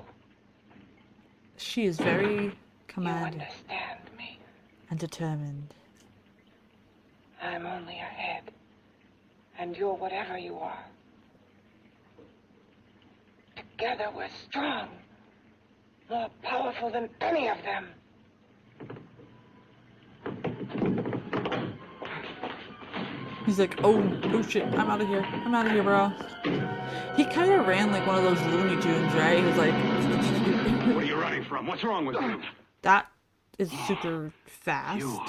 She is very You commanding understand me. and determined. I'm only a head. And you're whatever you are. Together we're strong. More powerful than any of them. He's like, oh shit, I'm out of here. I'm out of here, bro. He kind of ran like one of those Looney Tunes, right? He was like, What are you running from? What's wrong with you? that is super fast. You.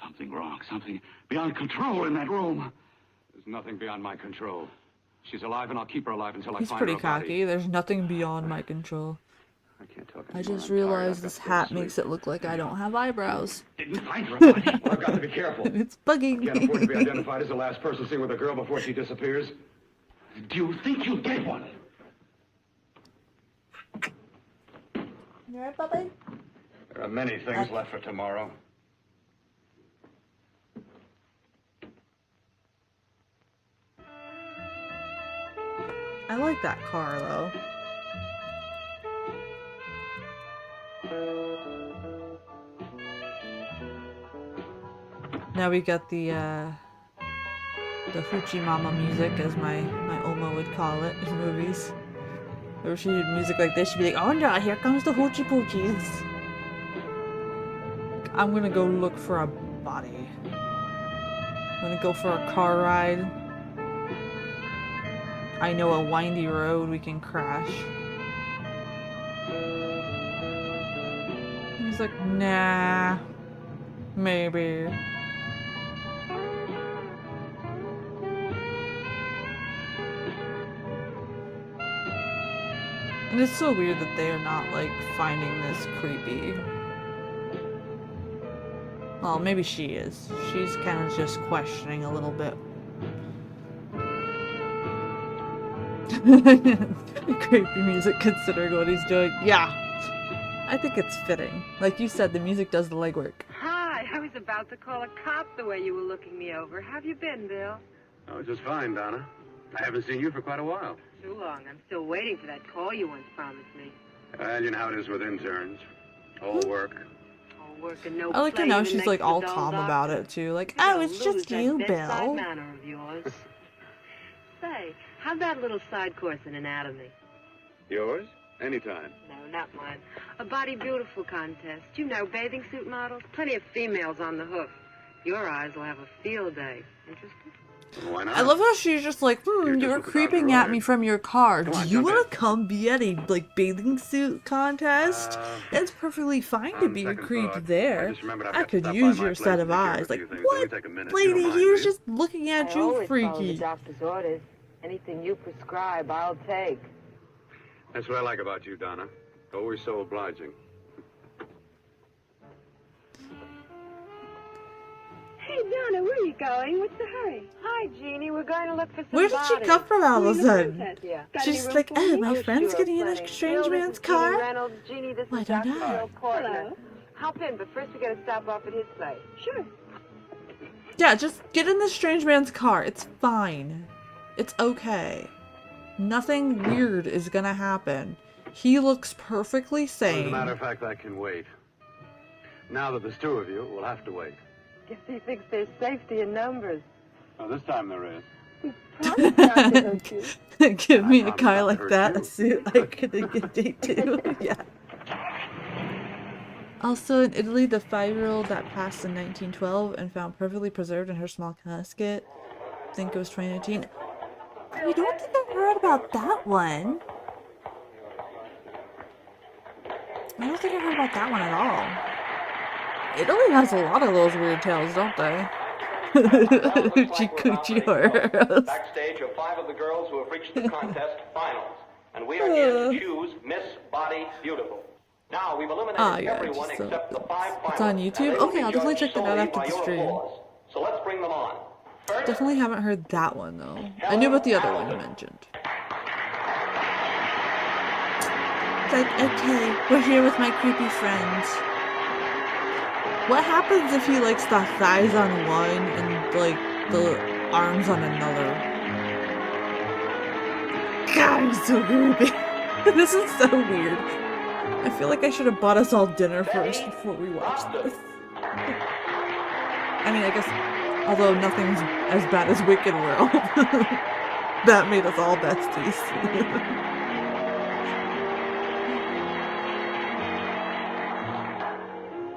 Something wrong. Something beyond control in that room. There's nothing beyond my control. She's alive, and I'll keep her alive until I He's find pretty her body. cocky. There's nothing beyond my control. I can't talk I anymore. just I'm tired. realized I've this got to go to hat sleep. makes it look like I don't have eyebrows. Didn't find her body. Well, I've got to be careful. It's bugging Can't afford to be me. identified as the last person seen with a girl before she disappears. Do you think you get one? You alright, Bubba? There are many things left for tomorrow. I like that car, though. Now we got the Hoochie Mama music, as my Oma would call it in movies. Or she did music like this, she'd be like, oh no, here comes the Hoochie Poochies. I'm gonna go look for a body. I'm gonna go for a car ride. I know a windy road we can crash. He's like, nah, maybe. And it's so weird that they are not, like, finding this creepy. Well, maybe she is. She's kind of just questioning a little bit. Creepy music considering what he's doing. Yeah. I think it's fitting. Like you said, the music does the legwork. Hi, I was about to call a cop the way you were looking me over. How have you been, Bill? Oh, just fine, Donna. I haven't seen you for quite a while. Too long. I'm still waiting for that call you once promised me. Well, you know how it is with interns. All work. All work and no I like to play know even she's next like to all dull calm doctor. about it too. Like, You oh, don't it's lose just that you, bedside Bill. manner of yours. Say, how's that little side course in anatomy? Yours? Anytime. No, not mine. A body beautiful contest. You know, bathing suit models. Plenty of females on the hoof. Your eyes will have a field day. Interested? Why not? I love how she's just like, You're you just were what the creeping doctor at me ordered. from your car. Come Do on, you jump want in. to come be at a, like, bathing suit contest? It's perfectly fine to on be a second creep thought, there. I just remembered I've I got to could stop by use my your place set and of take care of eyes. a Like, few things. what? It'll take a minute. You Lady, don't mind, he will was you? just looking at I you, always follow the freaky. doctor's orders. Anything you prescribe, I'll take. That's what I like about you, Donna. Always so obliging. Hey, Donna, where are you going? What's the hurry? Hi, Jeannie. We're going to look for some Where did she bodies. come from all of a sudden? Yeah. Got She's any room like, for oh, me? my friend's sure, getting in a plenty. strange Bill, this man's is Jeannie car. Reynolds. Jeannie, this Why is don't Dr. I? Bill Portman. Hello. Hop in, but first we got to stop off at his place. Sure. Yeah, just get in the strange man's car. It's fine. It's okay. Nothing weird is gonna happen. He looks perfectly As a sane. matter of fact, I can wait. Now that there's two of you, we'll have to wait. Guess he thinks there's safety in numbers. Oh, this time there is. Promise not to hurt you. Give me a promise guy not to like hurt that, you. a suit I could get date to. Yeah. Also, in Italy, the 5-year-old that passed in 1912 and found perfectly preserved in her small casket. I think it was 2019. I don't think I've heard about that one. I don't think I heard about that one at all. Italy has a lot of those weird tales, don't they? Hoochie-coochie horrors. Backstage are 5 of the girls who have reached the contest finals. And we are here to choose Miss Body Beautiful. Now, we've eliminated yeah, everyone just, except the 5 finalists. it's on and YouTube? they will Okay, be I'll definitely judged check that out solely after by the your stream. applause. So let's bring them on. First, Definitely haven't heard that one, though. I knew about the other one you mentioned. It's like, okay, we're here with my creepy friends. What happens if he likes the thighs on one and, like, the arms on another? God, he's so creepy. This is so weird. I feel like I should have bought us all dinner first before we watched this. I mean, I guess, although nothing's as bad as Wicked World. That made us all besties.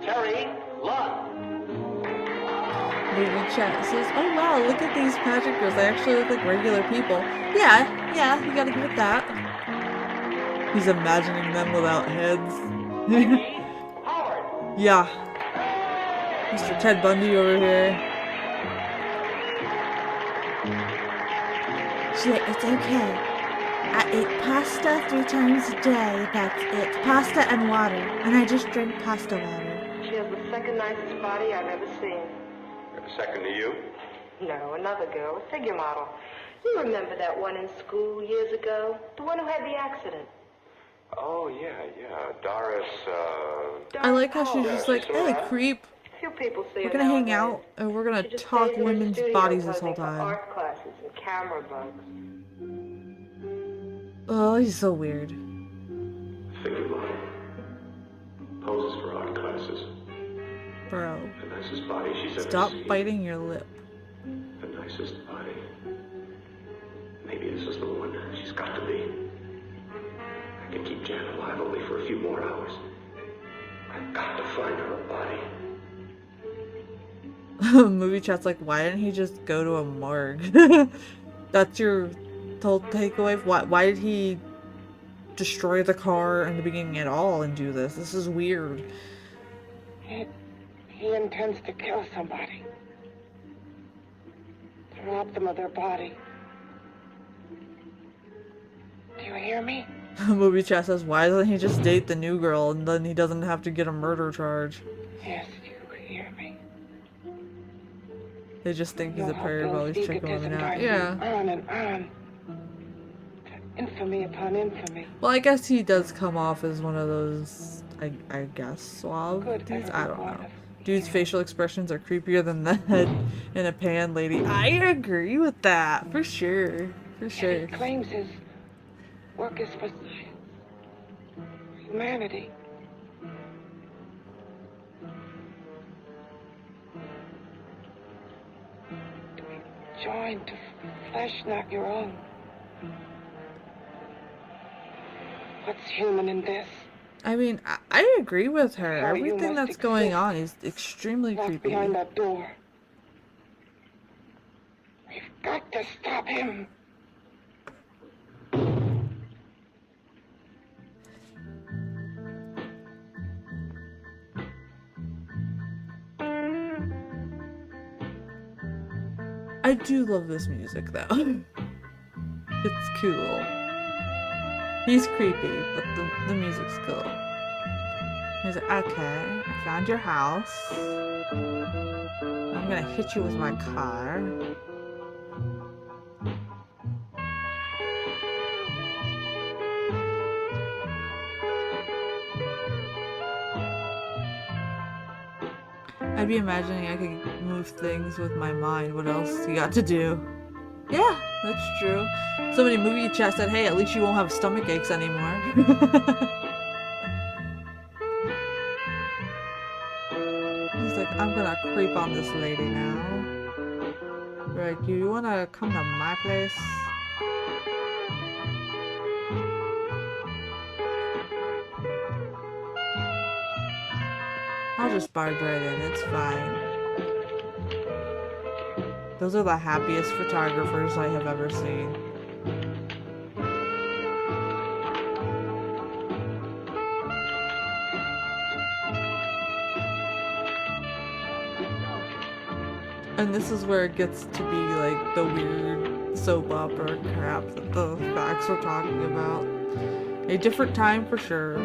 Terry Lund. Movie chat says, oh wow, look at these pageant girls. They actually look like regular people. Yeah, you gotta give it that. He's imagining them without heads. Yeah. Mr. Ted Bundy over here. She's like, it's okay. I ate pasta 3 times a day. That's it. Pasta and water. And I just drink pasta water. She has the second nicest body I've ever seen. Second to you. No, another girl, a figure model. You remember that one in school years ago? The one who had the accident. Oh, yeah. Doris, I like how she's just like, hey, creep. Few people see We're her gonna hang nowadays. out and we're gonna She just talk stays in her women's studio bodies this whole posing for time. art classes and camera bugs. Oh, he's so weird. Figure model. Poses for art classes. Bro. The nicest body she's ever Stop seen. biting your lip. The nicest body. Maybe this is the one. She's got to be. I can keep Jan alive only for a few more hours. I've got to find her a body. Movie chat's like, why didn't he just go to a morgue? That's your whole takeaway? Why did he destroy the car in the beginning at all and do this? This is weird. He intends to kill somebody. To rob them of their body. Do you hear me? Movie chat says, why doesn't he just date the new girl and then he doesn't have to get a murder charge? Yes, you hear me. They just think he's a Know how pervert while Bill's he's checking women egotism out. drives Yeah. him on and on. To infamy upon infamy. Well, I guess he does come off as one of those, I guess, suave Good dudes. I don't know. everyone. Dude's facial expressions are creepier than the head in a pan lady. I agree with that, for sure. For sure. He claims his work is for humanity. To be joined to flesh not your own. What's human in this? I mean, I agree with her. How you Everything must that's going exist. on is extremely Locked creepy. behind that door. We've got to stop him. I do love this music, though. It's cool. He's creepy, but the music's cool. He's like, okay, I found your house. I'm gonna hit you with my car. I'd be imagining I could move things with my mind. What else you got to do? Yeah, that's true. Somebody move your chest said, hey, at least you won't have stomach aches anymore. He's like, I'm gonna creep on this lady now. Like, you wanna come to my place? I'll just barge right in, it's fine. Those are the happiest photographers I have ever seen. And this is where it gets to be like the weird soap opera crap that the facts were talking about. A different time for sure.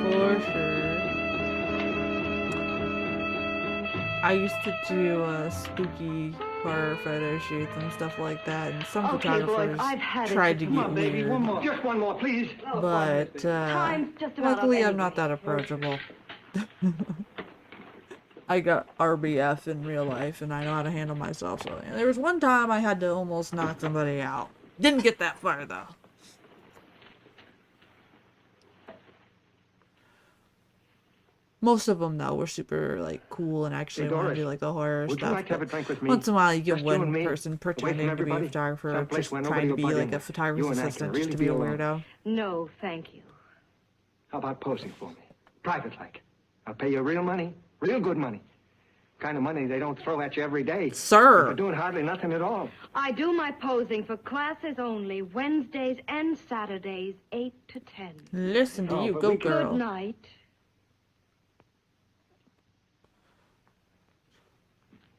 For sure. I used to do spooky horror photo shoots and stuff like that, and some photographers tried to get weird. One more. Just one more, please. But luckily I'm not that approachable. I got RBF in real life, and I know how to handle myself. So there was one time I had to almost knock somebody out. Didn't get that far though. Most of them though were super like cool and actually want to do like the horror would stuff. you like to have a drink with me? Once in a while you get Just you and one me, person away pretending from to be a everybody, photographer, someplace just where trying to nobody be will butt like in. a photographer's You and I can assistant, just to really be a be alone. weirdo. No, thank you. How about posing for me? Private like. I'll pay you real money. Real good money. Kind of money they don't throw at you every day. Sir. You're doing hardly nothing at all. I do my posing for classes only, Wednesdays and Saturdays, 8 to 10. Listen to you, but go we could- girl. Good night.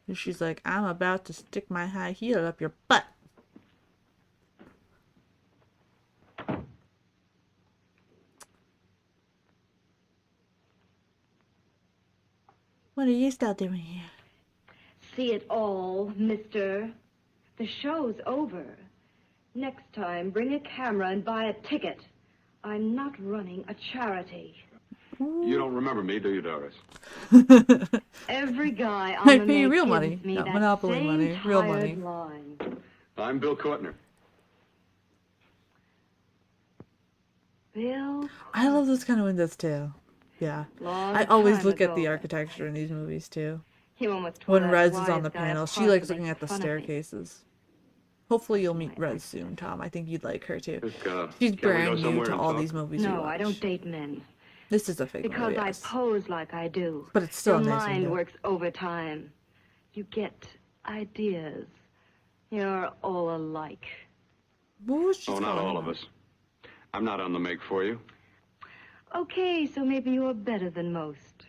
And she's like, I'm about to stick my high heel up your butt. What are you still doing here? See it all, mister. The show's over. Next time, bring a camera and buy a ticket. I'm not running a charity. You don't remember me, do you, Doris? Every guy on I the pay you make real gives money, me not that Monopoly same money, real tired money. line. I'm Bill Courtner. Bill, I love those kind of windows too. Yeah. long I always time look at ago. the architecture in these movies too. He almost tore When that Rez is on wise the guy panel, she apart likes to looking make at the fun of me. staircases. Hopefully you'll meet Rez soon, Tom. I think you'd like her too. Look, She's can't we go brand new somewhere to and all talk? these movies we No, watch. I don't date men. This is a fake Because movie, I yes. pose like I do. But it's still Your a nice mind window. works overtime. You get ideas. You're all alike. What was she Oh, not calling all of her? us. I'm not on the make for you. Okay, so maybe you're better than most.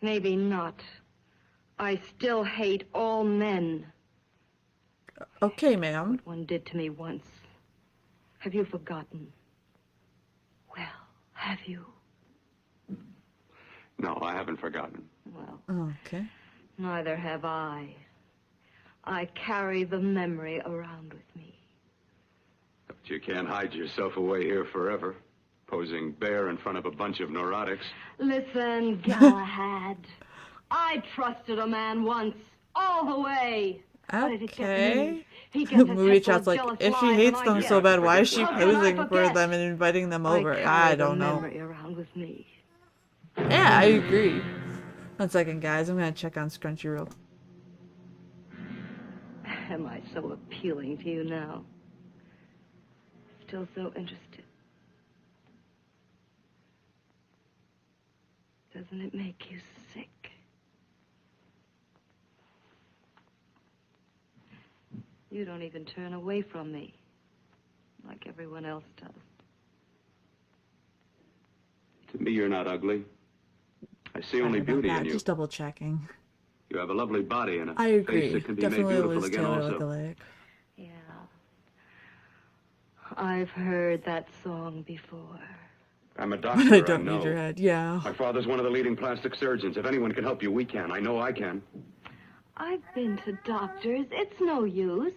Maybe not. I still hate all men. Okay, ma'am. What one did to me once. Have you forgotten? Well, have you? No, I haven't forgotten. Well, Okay. neither have I. I carry the memory around with me. But you can't hide yourself away here forever. Posing bare in front of a bunch of neurotics. Listen, Galahad. I trusted a man once, all the way. But it gets Okay. me. He gets his Movie head full chat's of like, jealous if she lies, hates and I them can't so bad, why is she How can I posing for forget? them and inviting them over? I I carry don't the know. memory around with me. Yeah, I agree. 1 second, guys. I'm gonna check on Crunchyroll. Am I so appealing to you now? Still so interested? Doesn't it make you sick? You don't even turn away from me, like everyone else does. To me, you're not ugly. I see only Sorry about beauty that. in you. Just double checking. You have a lovely body and a I face agree. that can be Definitely made beautiful Liz again Taylor also. lookalike. Yeah. I've heard that song before. I'm a I doctor, don't know. need your head. Yeah. My father's one of the leading plastic surgeons. If anyone can help you, we can. I know I can. I've been to doctors. It's no use.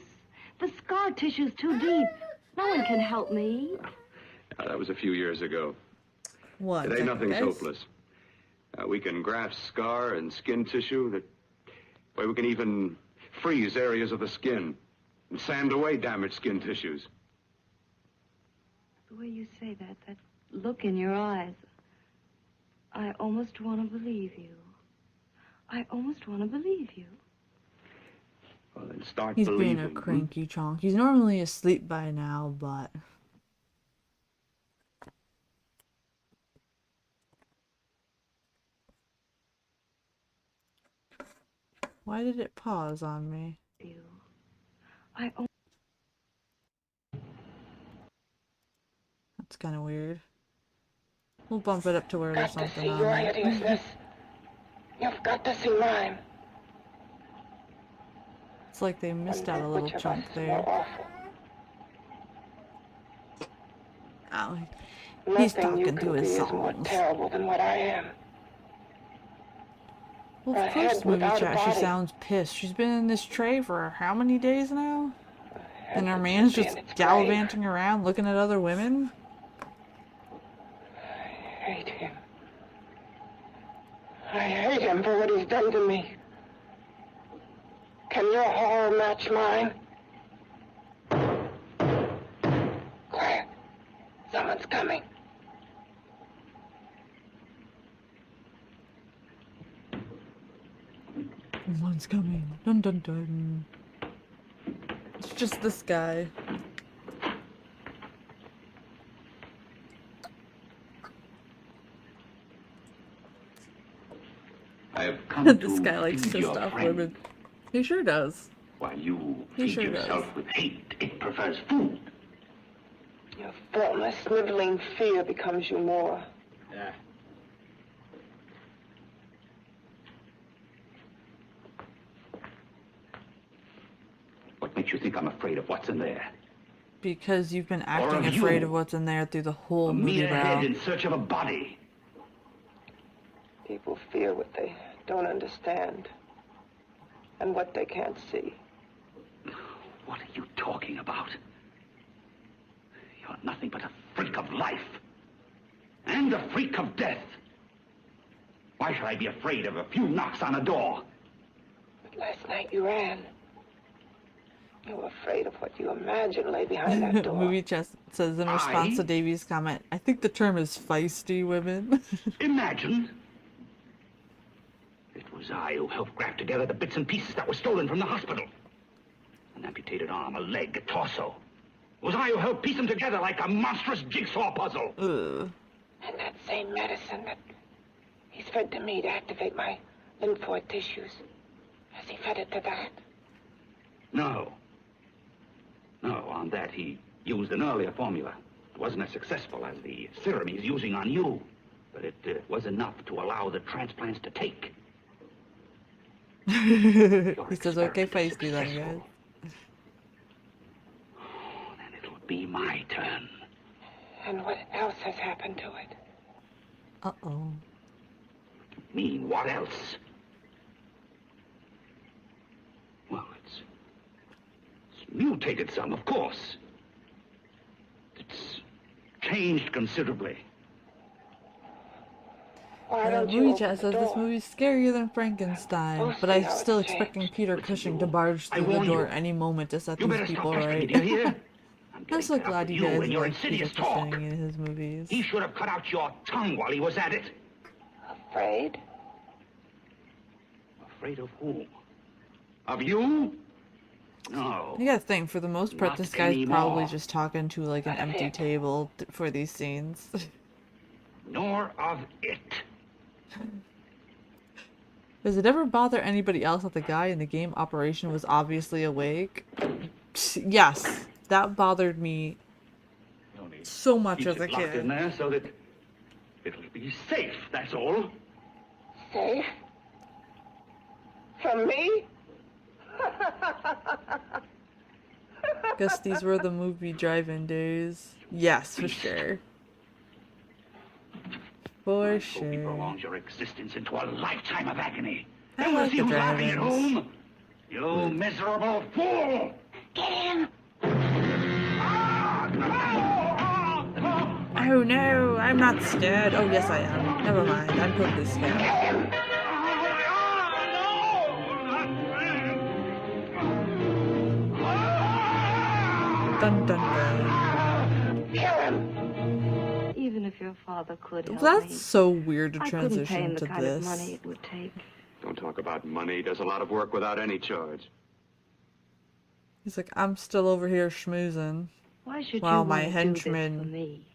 The scar tissue's too deep. No one can help me. That was a few years ago. One Today, second, nothing's guys. hopeless. We can graft scar and skin tissue. Way we can even freeze areas of the skin and sand away damaged skin tissues. The way you say that, that look in your eyes, I almost want to believe you. I almost want to believe you. Well, then start He's believing. being a cranky chonk. He's normally asleep by now, but... Why did it pause on me? You. That's kind of weird. We'll bump it up to where there's Got to something see on your there. hideousness. You've got to see mine. It's like they missed out a little Which of chunk us is there. more awful? Oh, he's Nothing you talking to can his be is more songs. terrible than what I am. Well, A of course, head movie without a chat, she body. sounds pissed. She's been in this tray for how many days now? And her that man's should be just in its gallivanting around looking at other women? I hate him. I hate him for what he's done to me. Can your horror match mine? Quiet. Someone's coming. Someone's coming. Dun dun dun. It's just this guy. I have come This to guy likes feed to your stuff friend. women. He sure does. While you He feed sure yourself does. with hate, it prefers food. Your formless, sniveling fear becomes you more. Yeah. What makes you think I'm afraid of what's in there? Because you've been acting of afraid you. of what's in there through the whole A movie, mere head bro. in search of a body. People fear what they don't understand and what they can't see. What are you talking about? You're nothing but a freak of life. And a freak of death. Why should I be afraid of a few knocks on a door? But last night you ran. You were afraid of what you imagined lay behind that door. Movie chat says in response to Davies' comment, I think the term is feisty women. Imagine. It was I who helped graft together the bits and pieces that were stolen from the hospital. An amputated arm, a leg, a torso. It was I who helped piece them together like a monstrous jigsaw puzzle. Ugh. And that same medicine that he's fed to me to activate my lymphoid tissues. Has he fed it to that? No. No, on that he used an earlier formula. It wasn't as successful as the serum he's using on you. But it was enough to allow the transplants to take. He says, okay, feisty then, guys. Then it'll be my turn. And what else has happened to it? Uh-oh. Mean what else? Well, it's mutated some, of course. It's changed considerably. Why don't you Movie open chat the says this door? movie's scarier than Frankenstein, We'll but see I'm how still it's expecting changed. Peter Listen, Cushing you. to barge I through the warn door you. any moment to set You these better stop people pestering me, right. do you hear? I'm I'm so getting fed up glad with you guys and your like Peter insidious talk. Cushing in his movies. He should have cut out your tongue while he was at it. Afraid? Afraid of whom? Of you? No. You gotta think, for the most part, Not this guy's probably anymore. just talking to like an Not of empty it. table for these scenes. Nor of it. Does it ever bother anybody else that the guy in the game Operation was obviously awake? Yes, that bothered me Only so much keeps as a it locked in kid. there so that it'll be safe, that's all. Safe? From me? Guess these were the movie drive-in days. Yes, for sure. For I hope he sure. prolongs your existence into a lifetime of agony. I Then we'll like see the who's laughing at drive-ins. whom. You miserable fool! Get in! Oh no, I'm not scared. Oh yes I am. Never mind, I'm totally scared. Dun dun dun. Even if your father could help That's me, so weird to I couldn't pay transition him the to kind of money this. it would take. Don't talk about money. He does a lot of work without any charge. He's like, I'm still over here schmoozing. Why should While you my want to do this for henchman me?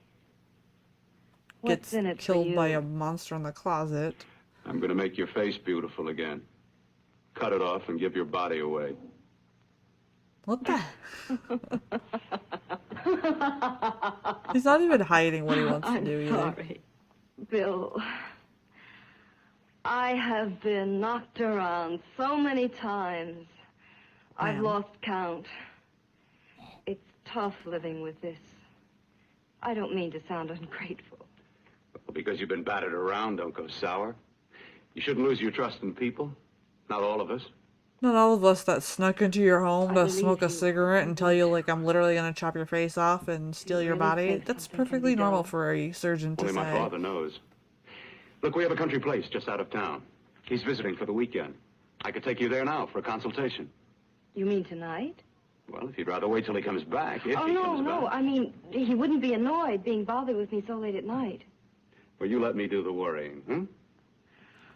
What's Gets in it for killed you? by a monster in the closet. I'm going to make your face beautiful again. Cut it off and give your body away. What the? He's not even hiding what he wants to do either. Sorry, Bill. I have been knocked around so many times. I've Ma'am. lost count. It's tough living with this. I don't mean to sound ungrateful. Well, because you've been battered around, don't go sour. You shouldn't lose your trust in people. Not all of us. Not all of us that snuck into your home I to believe smoke a you. cigarette and tell you, like, I'm literally gonna chop your face off and steal your really body. think That's something can perfectly be normal done? for a surgeon to Only my say. father knows. Look, we have a country place just out of town. He's visiting for the weekend. I could take you there now for a consultation. You mean tonight? Well, if you'd rather wait till he comes back, if Oh, he no, comes no. back. I mean, he wouldn't be annoyed being bothered with me so late at night. Well, you let me do the worrying, hmm?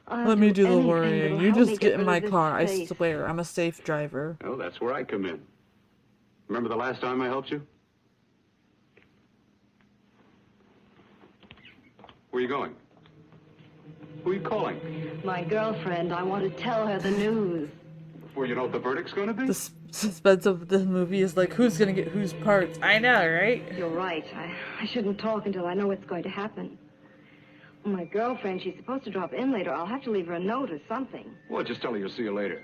I'll Let me do the anything worrying. that'll You help me just get in rid my of this car. I face. swear, I'm a safe driver. Oh, that's where I come in. Remember the last time I helped you? Where are you going? Who are you calling? My girlfriend, I want to tell her the news. Before you know what the verdict's going to be? The suspense of the movie is like, who's gonna get whose parts? I know, right? You're right. I shouldn't talk until I know what's going to happen. My girlfriend, she's supposed to drop in later. I'll have to leave her a note or something. Well, just tell her you'll see you later.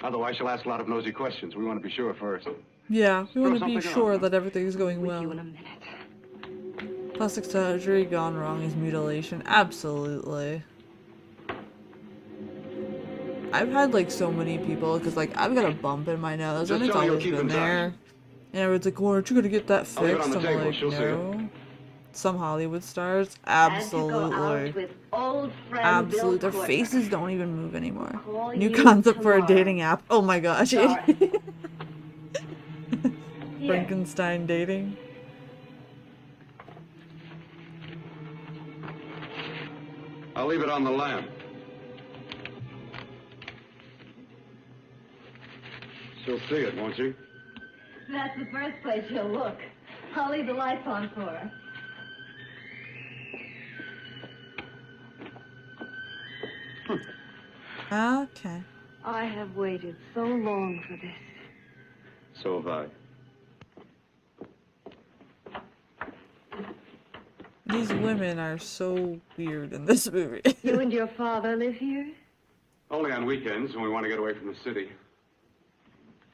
Otherwise, she'll ask a lot of nosy questions. We want to be sure first. Yeah, we want to be something on, sure huh? that everything's going With you well. in a minute. Plastic surgery gone wrong is mutilation. Absolutely. I've had like so many people, because like I've got a bump in my nose and Just it's tell her you'll always keep been in touch. there. And everyone's like, well, aren't you gonna get that I'll leave it on fixed? the I'm table. like, She'll see it. no. Some Hollywood stars, Had to go out absolutely. with old friend Absolutely. Their Bill Courtner. faces don't even move anymore. Call New you concept for a tomorrow. dating app. Oh my gosh. Sorry. Here. Frankenstein dating. I'll leave it on the lamp. She'll see it, won't she? That's the first place she'll look. I'll leave the lights on for her. Okay. I have waited so long for this. So have I. These women are so weird in this movie. You and your father live here? Only on weekends when we want to get away from the city.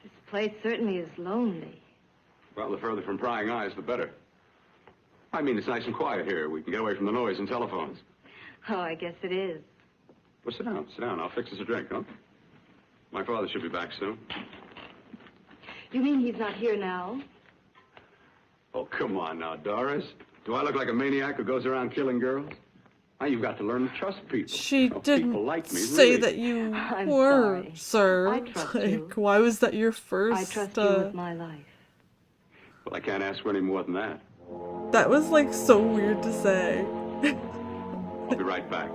This place certainly is lonely. Well, the further from prying eyes, the better. I mean, it's nice and quiet here. We can get away from the noise and telephones. Oh, I guess it is. Well, sit down, sit down. I'll fix us a drink, huh? My father should be back soon. You mean he's not here now? Oh, come on now, Doris. Do I look like a maniac who goes around killing girls? Now you've got to learn to trust people. She Oh, didn't people like me, say really. that you I'm were, sorry. sir. I trust Like, you. why was that your first? I trust you with my life. Well, I can't ask for any more than that. That was like so weird to say. I'll be right back.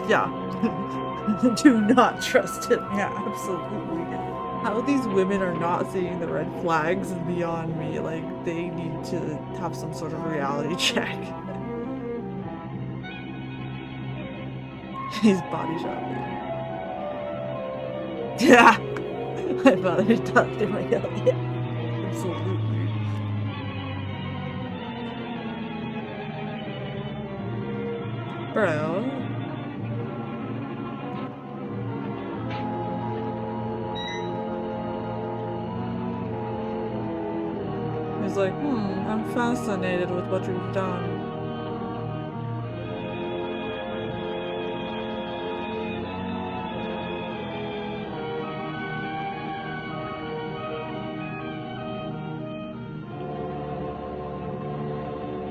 Yeah. Do not trust him. Yeah, absolutely. How these women are not seeing the red flags is beyond me. Like, they need to have some sort of reality check. He's body shopping. Yeah! My father talked to my hell, yeah. Absolutely. Bro. He's like, I'm fascinated with what you've done.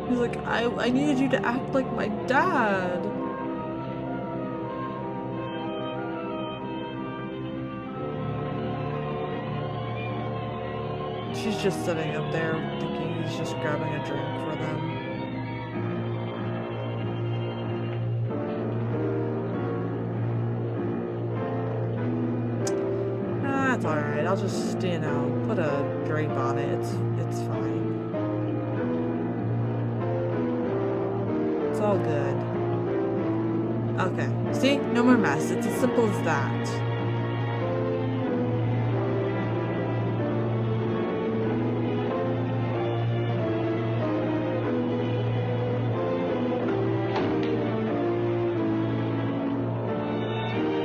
He's like, I needed you to act like my dad. She's just sitting up there thinking he's just grabbing a drink for them. That's alright. I'll just, you know, put a drape on it. It's fine. It's all good. Okay. See? No more mess. It's as simple as that.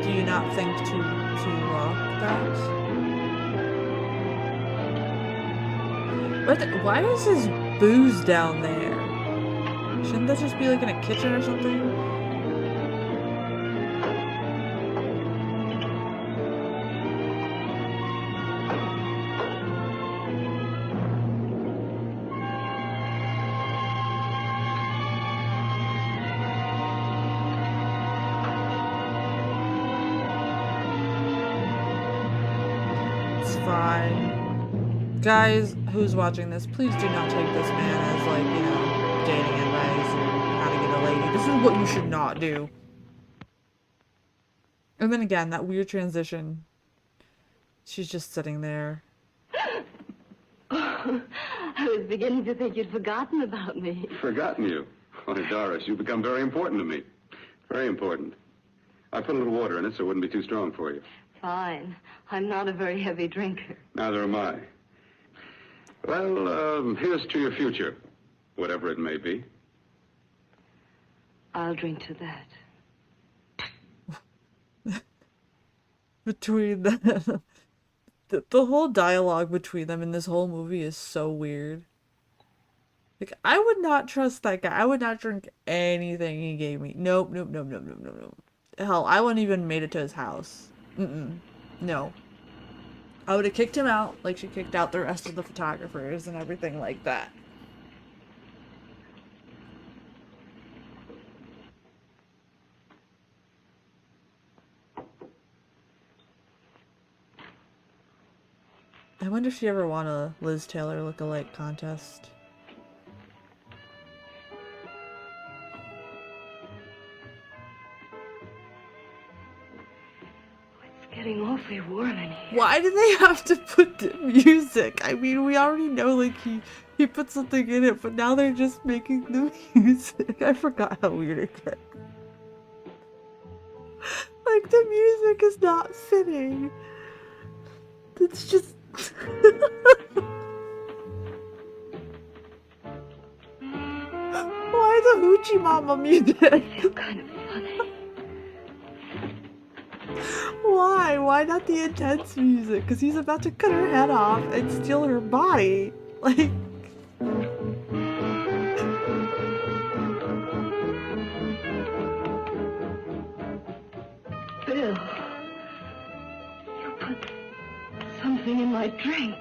Do you not think to lock that? Why is his booze down there? Shouldn't that just be like in a kitchen or something? It's fine. Guys who's watching this, please do not take this man as, like, you know, dating advice or how to get a lady. This is what you should not do. And then again, that weird transition. She's just sitting there. I was beginning to think you'd forgotten about me. Forgotten you? Why, Doris, you've become very important to me. Very important. I put a little water in it so it wouldn't be too strong for you. Fine. I'm not a very heavy drinker. Neither am I. Well, here's to your future, whatever it may be. I'll drink to that. Between them. The whole dialogue between them in this whole movie is so weird. Like, I would not trust that guy. I would not drink anything he gave me. Nope. Hell, I wouldn't even made it to his house. No. I would have kicked him out like she kicked out the rest of the photographers and everything like that. I wonder if she ever won a Liz Taylor look-alike contest. It's getting awfully warm in here. Why do they have to put the music? I mean, we already know, like, he put something in it, but now they're just making the music. I forgot how weird it gets. Like, the music is not fitting. It's just... Why the Hoochie Mama music? I feel kind of funny. Why? Why not the intense music? Because he's about to cut her head off and steal her body. Like... put something in my drink,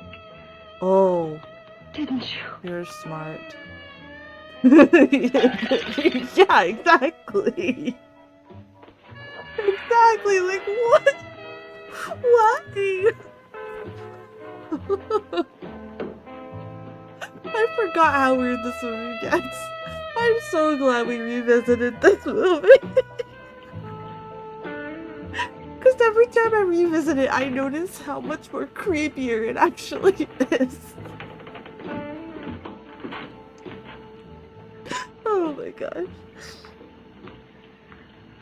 Oh, didn't you? you're smart. Yeah, exactly. Exactly, like what? Why? I forgot how weird this movie gets. I'm so glad we revisited this movie. Because every time I revisit it, I notice how much more creepier it actually is. Oh my gosh.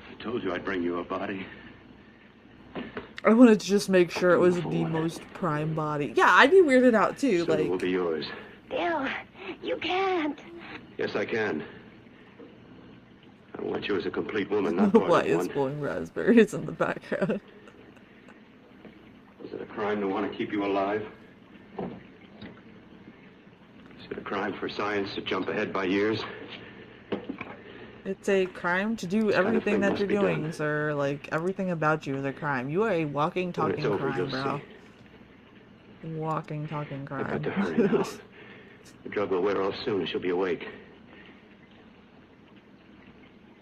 I told you I'd bring you a body. I wanted to just make sure it was the most prime body. Yeah, I'd be weirded out too. Soon it will Like, be yours. Bill, you can't. Yes, I can. I want you as a complete woman, not part why of is one. blowing raspberries in the background? Is it a crime to want to keep you alive? Is it a crime for science to jump ahead by years? It's a crime to do kind of everything thing that must you're be doing, done. sir. Like, everything about you is a crime. You are a walking, When talking it's over, crime, you'll bro. see. Walking, talking I've crime. got to hurry now. The drug will wear off soon and she'll be awake.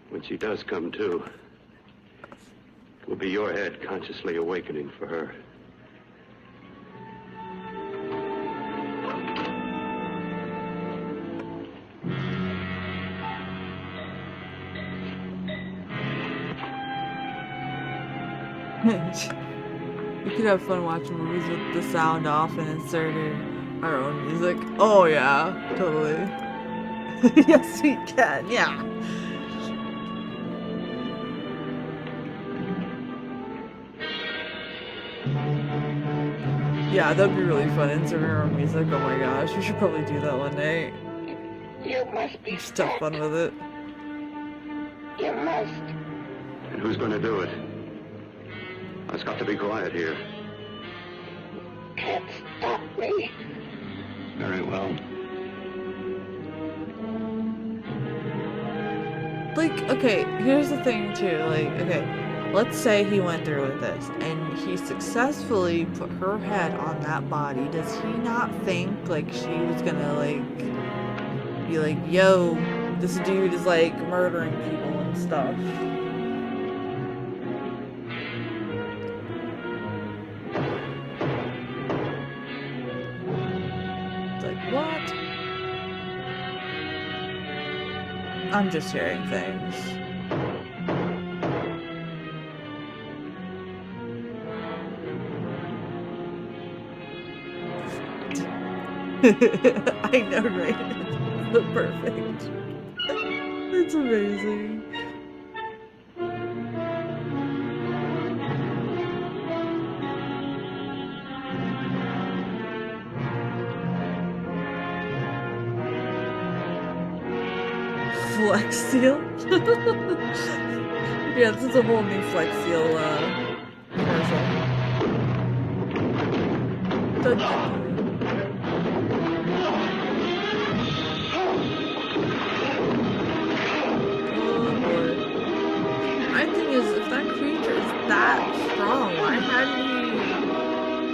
When she does come to, it will be your head consciously awakening for her. We could have fun watching movies with the sound off and inserting our own music. Oh yeah, totally. Yes, we can. Yeah. Yeah, that'd be really fun. Inserting our own music. Oh my gosh, we should probably do that one night. You must be Just have fun with it. You must. And who's going to do it? It's got to be quiet here. Can't stop me. Very well. Like, okay, here's the thing too, like, okay, let's say he went through with this, and he successfully put her head on that body. Does he not think, like, she was gonna, like, be like, yo, this dude is, like, murdering people and stuff? Like, what? I'm just hearing things. I know, right? It's so perfect. It's amazing. Flex Seal? Yeah, this is a whole new Flex Seal commercial. Dun, dun, dun. Oh boy. My thing is, if that creature is that strong, why hadn't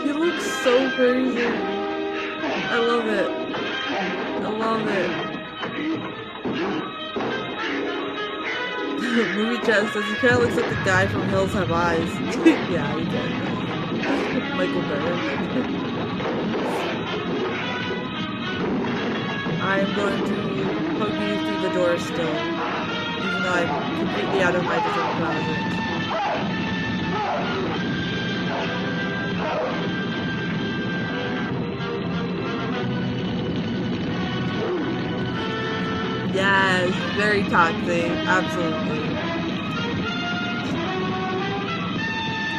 he... He looks so crazy. I love it. I love it. Movie chat says he kind of looks like the guy from Hills Have Eyes. Yeah, he does. Michael Bear. I'm going to poke you through the door still, even though I'm completely out of my different closet. Yes, very toxic, absolutely.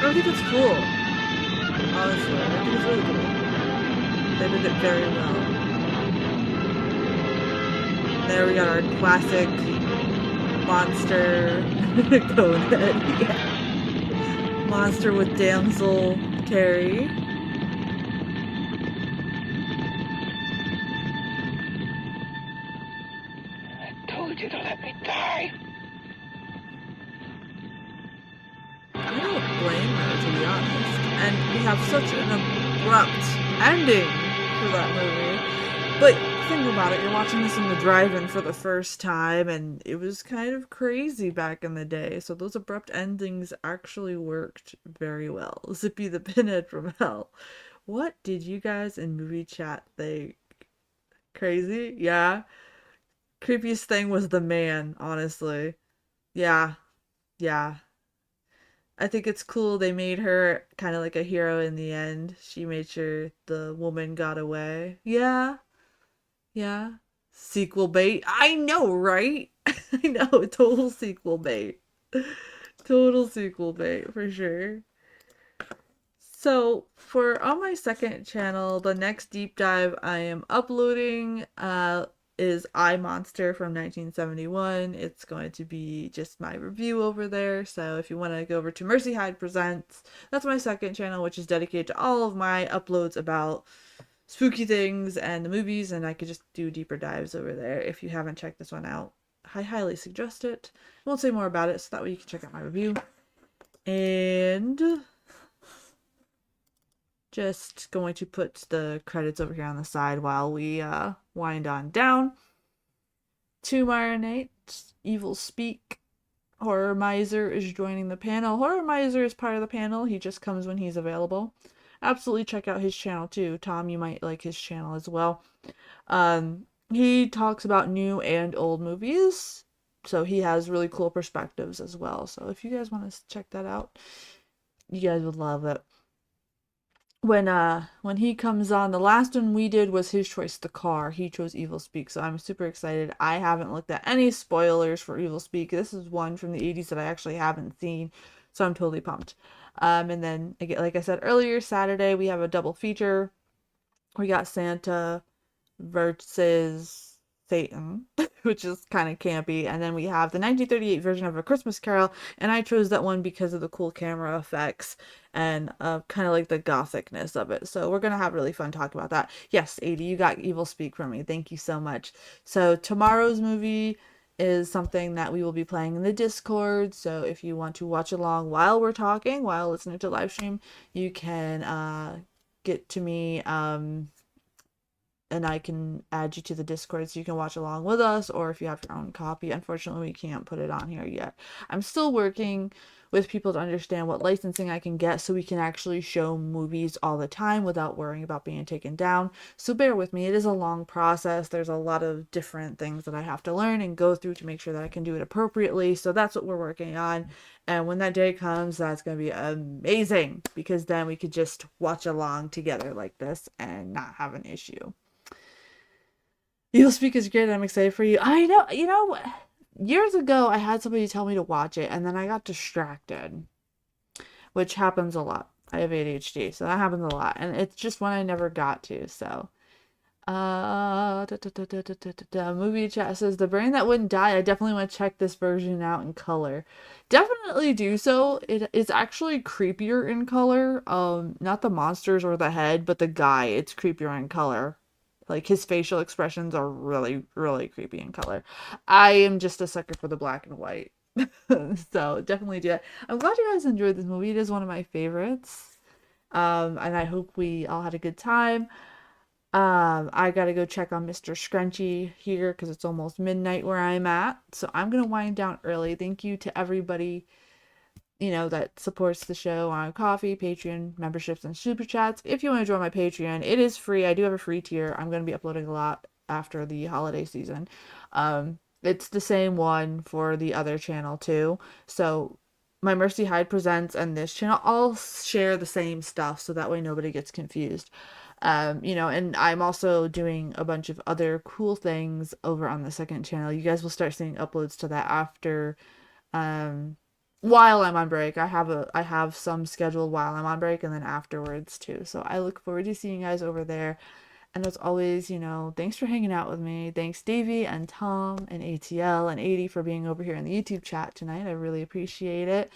I think it's cool. Honestly, I think it's really cool. They did it very well. There we got our classic monster Conehead. Yeah. Monster with damsel Terry. You to let me die. I don't blame her, to be honest. and we have such an abrupt ending for that movie. But think about it, you're watching this in the drive-in for the first time, and it was kind of crazy back in the day, so those abrupt endings actually worked very well. Zippy the Pinhead from Hell. What did you guys in movie chat think? Crazy? Yeah? Creepiest thing was the man, honestly. Yeah. Yeah. I think it's cool they made her kind of like a hero in the end. She made sure the woman got away. Yeah. Yeah. Sequel bait. I know, right? I know, total sequel bait. Total sequel bait, for sure. So, for on my second channel, the next deep dive I am uploading is I Monster from 1971. It's going to be just my review over there. So if you want to go over to Mercy Hyde Presents, that's my second channel, which is dedicated to all of my uploads about spooky things and the movies, and I could just do deeper dives over there. If you haven't checked this one out, I highly suggest it. I won't say more about it, so that way you can check out my review. And just going to put the credits over here on the side while we wind on down. Tomorrow night, Evil Speak. Horror Miser is joining the panel. Horror Miser is part of the panel. He just comes when he's available. Absolutely check out his channel too. Tom, you might like his channel as well. He talks about new and old movies. So he has really cool perspectives as well. So if you guys want to check that out, you guys would love it. When he comes on, the last one we did was his choice, The Car. He chose Evil Speak, so I'm super excited. I haven't looked at any spoilers for Evil Speak. This is one from the 80s that I actually haven't seen, so I'm totally pumped. And then, again, like I said earlier, Saturday we have a double feature. We got Santa versus Satan, which is kind of campy, and then we have the 1938 version of A Christmas Carol, and I chose that one because of the cool camera effects and kind of like the gothicness of it. So we're gonna have really fun talking about that. Yes, 80, you got Evil Speak from me. Thank you so much. So tomorrow's movie is something that we will be playing in the Discord. So if you want to watch along while we're talking, while listening to live stream, you can get to me and I can add you to the Discord so you can watch along with us, or if you have your own copy. Unfortunately, we can't put it on here yet. I'm still working with people to understand what licensing I can get so we can actually show movies all the time without worrying about being taken down. So bear with me. It is a long process. There's a lot of different things that I have to learn and go through to make sure that I can do it appropriately. So that's what we're working on. And when that day comes, that's going to be amazing, because then we could just watch along together like this and not have an issue. Evil Speak is great. I'm excited for you. I know, years ago I had somebody tell me to watch it and then I got distracted, which happens a lot. I have ADHD, so that happens a lot, and it's just one I never got to. So movie chat says The Brain That Wouldn't Die. I definitely want to check this version out in color. Definitely do so. It's actually creepier in color. Not the monsters or the head, but the guy. It's creepier in color. Like, his facial expressions are really, really creepy in color. I am just a sucker for the black and white. So definitely do that. I'm glad you guys enjoyed this movie. It is one of my favorites. And I hope we all had a good time. I gotta go check on Mr. Scrunchy here because it's almost midnight where I'm at. So I'm gonna wind down early. Thank you to everybody that supports the show on Coffee, Patreon, memberships, and Super Chats. If you want to join my Patreon, it is free. I do have a free tier. I'm going to be uploading a lot after the holiday season. It's the same one for the other channel too. So my Mercy Hyde Presents and this channel all share the same stuff, so that way nobody gets confused. And I'm also doing a bunch of other cool things over on the second channel. You guys will start seeing uploads to that after, while I'm on break. I have some scheduled while I'm on break and then afterwards too. So I look forward to seeing you guys over there. And as always, thanks for hanging out with me. Thanks Davey and Tom and ATL and 80 for being over here in the YouTube chat tonight. I really appreciate it.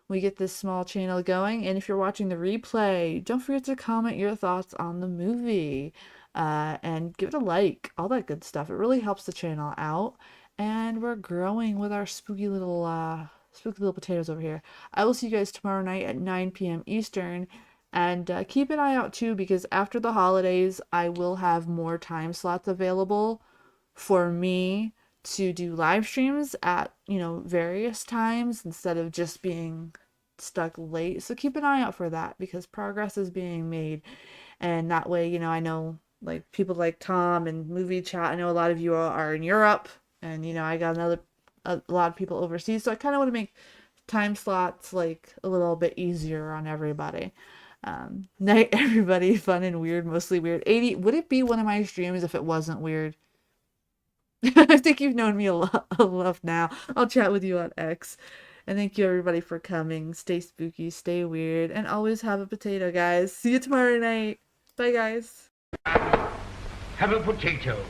We get this small channel going. And if you're watching the replay, don't forget to comment your thoughts on the movie. And give it a like. All that good stuff. It really helps the channel out. And we're growing with our spooky little potatoes over here. I will see you guys tomorrow night at 9 p.m. Eastern. And keep an eye out too, because after the holidays, I will have more time slots available for me to do live streams at, various times instead of just being stuck late. So keep an eye out for that, because progress is being made. And that way, I know like people like Tom and Movie Chat, I know a lot of you are in Europe, and I got a lot of people overseas. So I kind of want to make time slots like a little bit easier on everybody. Night, everybody. Fun and weird, mostly weird. 80, would it be one of my streams if it wasn't weird? I think you've known me a lot enough now. I'll chat with you on X. And thank you everybody for coming. Stay spooky, stay weird, and always have a potato, guys. See you tomorrow night. Bye, guys. Have a potato.